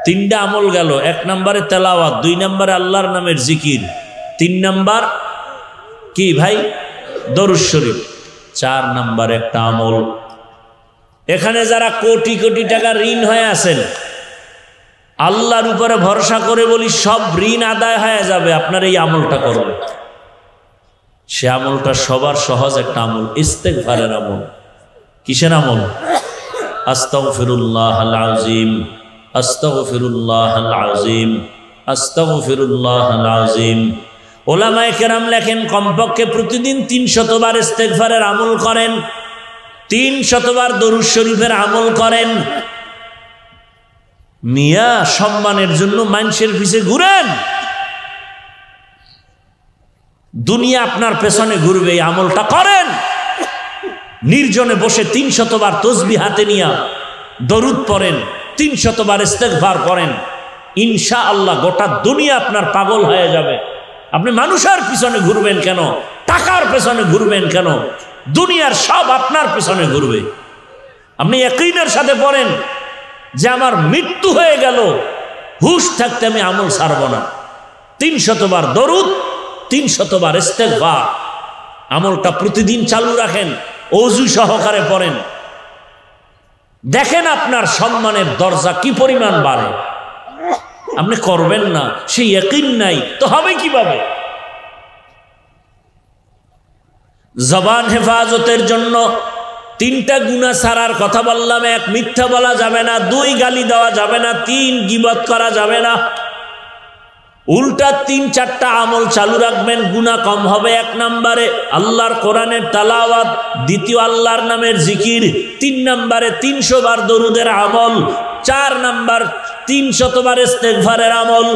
3টা আমল গেল। 1 নম্বরে তেলাওয়াত, 2 নম্বরে আল্লাহর নামের জিকির, 3 নম্বর কি ভাই? দরুদ শরীফ। 4 নম্বর একটা আমল, এখানে যারা কোটি কোটি টাকা ঋণ হয়ে আছেন, আল্লাহর উপরে ভরসা করে বলি সব ঋণ আদায় হয়ে যাবে আপনার এই আমলটা করবে। সে আমলটা সবার সহজ একটা আমল, ইস্তেগফারের আমল। কিসের আমল? আস্তাগফিরুল্লাহাল আযীম, আস্তাগফিরুল্লাহাল আযীম, আস্তাগফিরুল্লাহাল আযীম। ওলামায়ে কেরাম লেখেন কমপক্ষে প্রতিদিন 300 বার ইস্তেগফারের আমল করেন, 300 বার দরুদ শরীফের আমল করেন। মিয়া সম্মানের জন্য মানুষের পিছে ঘুরেন, দুনিয়া আপনার পেছনে ঘুরবে। এই আমলটা করেন, নির্জনে বসে 300 বার তসবিহ হাতে নিয়া দরুদ পড়েন, 300 বার ইস্তেগফার করেন, ইনশাআল্লাহ গোটা দুনিয়া আপনার পাগল হয়ে যাবে। আপনি মানুষের পিছনে ঘুরবেন কেন? টাকার পেছনে ঘুরবেন কেন? দুনিয়ার সব আপনার পেছনে ঘুরবে। আপনি ইয়াকিনের সাথে পড়েন যে আমার মৃত্যু হয়ে গেল, হুশ থাকতে আমি আমল ছাড়ব না। 300 বার দরুদ, 300 বার ইস্তেগফার, আমলটা প্রতিদিন চালু রাখেন, ওযু সহকারে পড়েন। দেখেন আপনার সম্মানের দরজা কি পরিমাণ বাড়ে। আপনি করবেন না, সেই ইয়াকিন নাই তো হবে কিভাবে? জবান হেফাজতের জন্য 3টা গুনাহ ছাড়ার কথা বললাম। 1, মিথ্যা বলা যাবে না। 2, গালি দেওয়া যাবে না। 3, গীবত করা যাবে না। উল্টা 3-4টা আমল চালু রাখবেন, গুনাহ কম হবে। 1 নম্বরে আল্লাহর কোরআনের তেলাওয়াত, 2 আল্লাহর নামের জিকির, 3 নম্বরে 300 বার দরুদের আমল, 4 নম্বর 300 বার ইস্তেগফারের আমল।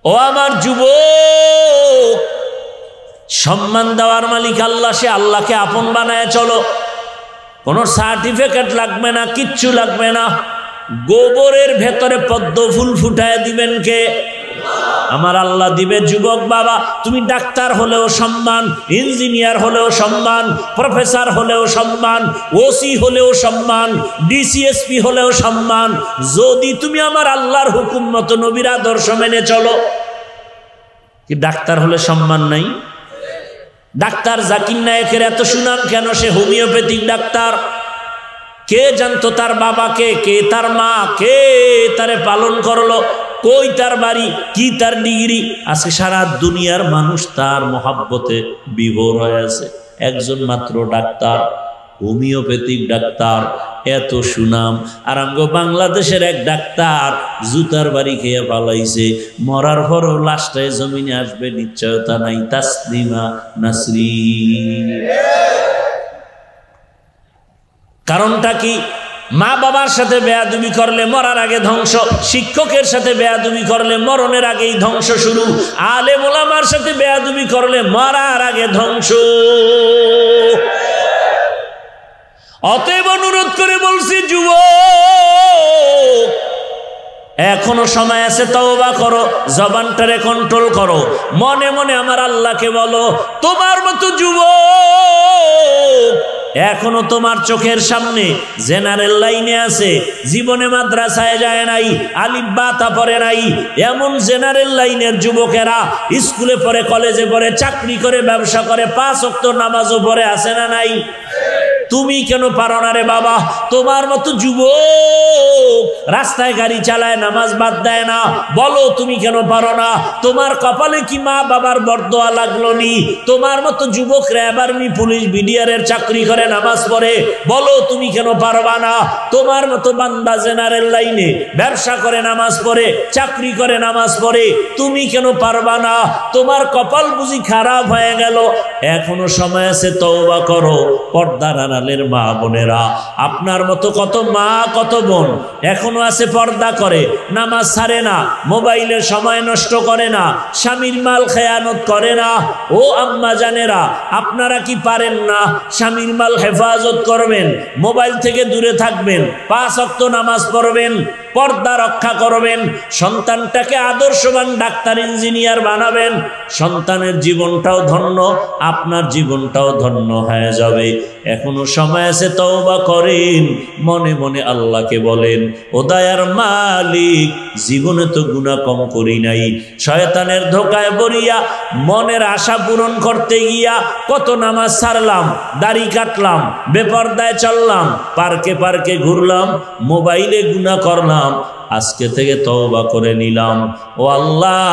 ও আমার যুবক, সম্মান দেওয়ার মালিক আল্লাহ, সে আল্লাহকে আপন বানায় চলো। কোনো সার্টিফিকেট লাগবে না, কিচ্ছু লাগবে না। গোবরের ভেতরে পদ্ম ফুল ফুটায় দিবেন কে? আমার আল্লাহ দিবে। যুবক বাবা, তুমি ডাক্তার হলেও সম্মান, ইঞ্জিনিয়ার হলেও সম্মান, প্রফেসর হলেও সম্মান, ওসি হলেও সম্মান, ডিসিএসপি হলেও সম্মান, যদি তুমি আমার আল্লাহর হুকুম মতো নবীর আদর্শ মেনে চলো। কি ডাক্তার হলে সম্মান নাই? ডাক্তার জাকির নায়েকের এত সুনাম কেন? সে হোমিওপ্যাথিক ডাক্তার। কে জানতো তার বাবাকে, কে তার মা, কে তারে পালন করলো, কই তার বাড়ি, কি তার ডিগ্রি? আজকে সারা দুনিয়ার মানুষ তার মহাব্বতে বিভোর হয়ে আছে। একজন মাত্র ডাক্তার, হোমিওপ্যাথিক ডাক্তার, এত সুনাম। আর আমগো বাংলাদেশের এক ডাক্তার জুতার বাড়ি খেয়ে পালাইছে, মরার পরও লাশটায় জমিনে আসবে নিশ্চয়তা নাই। তাসলিমা নাসরিন। কারণটা কি? মা বাবার সাথে বেয়াদবি করলে মরার আগে ধ্বংস, শিক্ষকের সাথে বেয়াদবি করলে মরণের আগেই ধ্বংস শুরু, আলেম ওলামার সাথে বেয়াদবি করলে মরার আগে ধ্বংস। অতএব অনুরোধ করে বলছি, যুবক, এখনো সময় আছে, তওবা করো, জবানটারে কন্ট্রোল করো, মনে মনে আমার আল্লাহকে বলো। তোমার মতো যুবক এখনো তোমার চোখের সামনে জেনারেল লাইনে আছে, জীবনে মাদ্রাসায় যায় নাই, আলিফ বা তা পড়ে নাই, এমন জেনারেল লাইনের যুবকেরা স্কুলে পড়ে, কলেজে পড়ে, চাকরি করে, ব্যবসা করে, 5 ওয়াক্ত নামাজও পড়ে, আছে না নাই? তুমি কেন পারো না রে বাবা? তোমার মতো যুবক রাস্তায় গাড়ি চালায়, নামাজ বাদ দেয় না, বলো তুমি কেন পারো না? তোমার কপালে কি মা বাবার বরদোয়া লাগলো নি? তোমার মতো যুবক র্যাব, আর্মি, পুলিশ, বিডিআরের চাকরি করে, নামাজ পড়ে, বলো তুমি কেন পারবা না? তোমার মতো বান্দা জেনারেল লাইনে ব্যবসা করে, নামাজ পড়ে, চাকরি করে, নামাজ পড়ে, তুমি কেন পারবা না? তোমার কপাল বুঝি খারাপ হয়ে গেল? এখনো সময় আছে, তওবা করো। পর্দার আড়ালের মা বোনেরা, আপনার মতো কত মা, কত বোন এখনো আছে পর্দা করে, নামাজ ছাড়ে না, মোবাইলে সময় নষ্ট করে না, স্বামীর মাল খেয়ানত করে না। ও আম্মা জানেরা, আপনারা কি পারেন না স্বামীর মাল হেফাজত করবেন, মোবাইল থেকে দূরে থাকবেন, 5 ওয়াক্ত নামাজ পড়বেন, পর্দা রক্ষা করবেন, সন্তানটাকে আদর্শবান ডাক্তার, ইঞ্জিনিয়ার বানাবেন, সন্তানের জীবনটাও ধন্য, আপনার জীবনটাও ধন্য হয়ে যাবে। এখনো সময় আছে, তওবা করেন, মনে মনে আল্লাহকে বলেন, ও দয়ার মালিক, জীবনে তো গুনাহ কম করি নাই, শয়তানের ধোকায় পড়িয়া মনের আশা পূরণ করতে গিয়া কত নামাজ ছাড়লাম, দাড়ি কাটলাম, বেপরদায় চললাম, পার্কে পার্কে ঘুরলাম, মোবাইলে গুনাহ করলাম। আজকে থেকে তওবা করে নিলাম, ও আল্লাহ,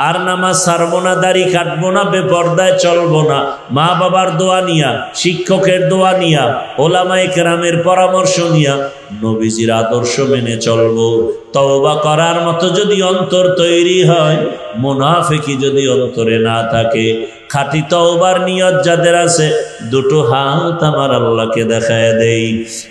আর নামাজ ছাড়বো না, দাড়ি কাটবো না, বেপরদায় চলবো না, মা বাবার দোয়া নিয়া, শিক্ষকের দোয়া নিয়া, ওলামায়ে কেরামের পরামর্শ নিয়া নবীজির আদর্শ মেনে চলবো। তওবা করার মতো যদি অন্তর তৈরি হয়, মুনাফিকি যদি অন্তরে না থাকে, খাঁটি তওবার নিয়ত যাদের আছে, 2টো হাত আমার আল্লাহকে দেখায় দেই।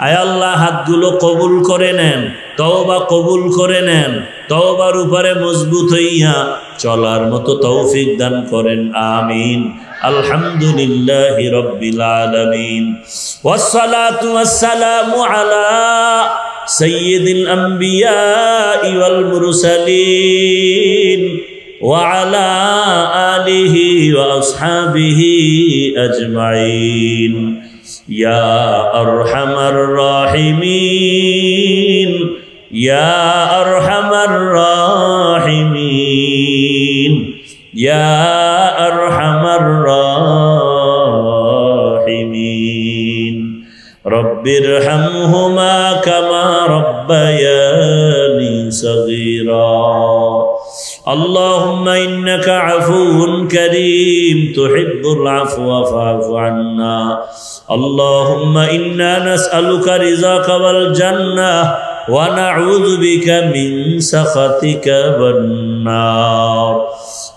আয় আল্লাহ, হাতগুলো কবুল করে নেন, তওবা কবুল করে নেন, তওবার উপরে মজবুত হইয়া চলার মতো তৌফিক দান করেন, আমিন। আলহামদুলিল্লাহি রাব্বিল আলামিন, ওয়াসসালাতু ওয়াসসালামু আলা সাইয়্যিদিল আমবিয়া ওয়াল মুরসালিন ওয়া আলা আলিহি ওয়া আসহাবিহি আজমাইন। ইয়া আরহামার রাহিমিন, ইয়া আরহামার রাহিমিন, ইয়া আরহামার রাহিমিন। রব্বিরহামহুমা ربياني صغيرا اللهم إنك عفو كريم تحب العفو فاعف عنا اللهم إنا نسألك رضاك والجنة ونعوذ بك من سخطك والنار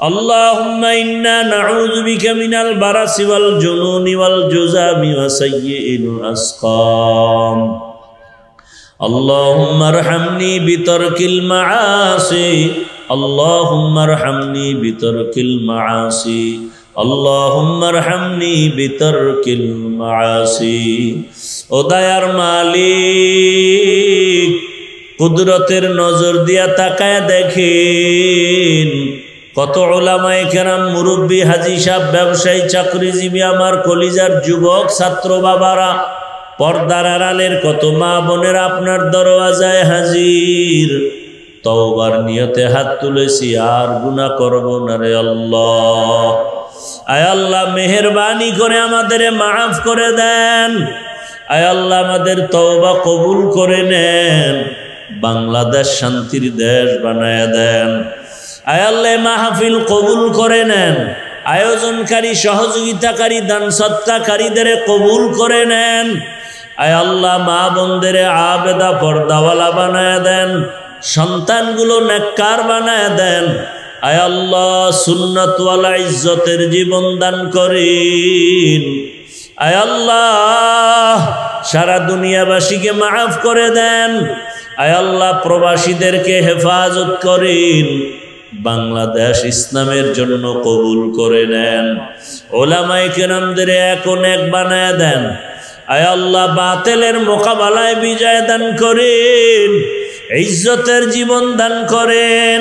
اللهم إنا نعوذ بك من البرص والجنون والجذام وسيء الأسقام اللهم ارحمني بترك المعاصي اللهم ارحمني بترك المعاصي اللهم ارحمني بترك المعاصي ও দয়ার মালিক কুদরতের নজর দিয়া তাকায় দেখেন কত উলামায়ে কেরাম মুরব্বী হাজী সাহেব ব্যবসায়ী চাকরিজীবী আমার কলিজার যুবক ছাত্র বাবারা পর্দার আড়ালের কত মা বোনেরা আপনার দরওয়াজায় হাজির তওবার নিয়তে হাত তুলেছি আর গুনাহ করব না রে আল্লাহ আয় আল্লাহ মেহেরবানি করে আমাদের মাফ করে দেন আয় আল্লাহ আমাদের তওবা কবুল করে নেন বাংলাদেশ শান্তির দেশ বানায় দেন আয় আল্লাহ মাহফিল কবুল করে নেন আয়োজনকারী সহযোগিতাকারী দান সৎকারীদের কবুল করে নেন আয় আল্লাহ মা বোনদের আবেদা পর্দাওয়ালা বানায় দেন সন্তানগুলো নেককার বানায় দেন আয় আল্লাহ সুন্নাতওয়ালা ইজ্জতের জীবন দান করেন আয় আল্লাহ সারা দুনিয়াবাসীকে মাফ করে দেন আয় আল্লাহ প্রবাসীদেরকে হেফাজত করেন বাংলাদেশ ইসলামের জন্য কবুল করে নেন ওলামায়ে কেরামদের এখন এক বানায় দেন আয় আল্লাহ বাতিলের মোকাবেলায় বিজয় দান করেন ইজ্জতের জীবন দান করেন।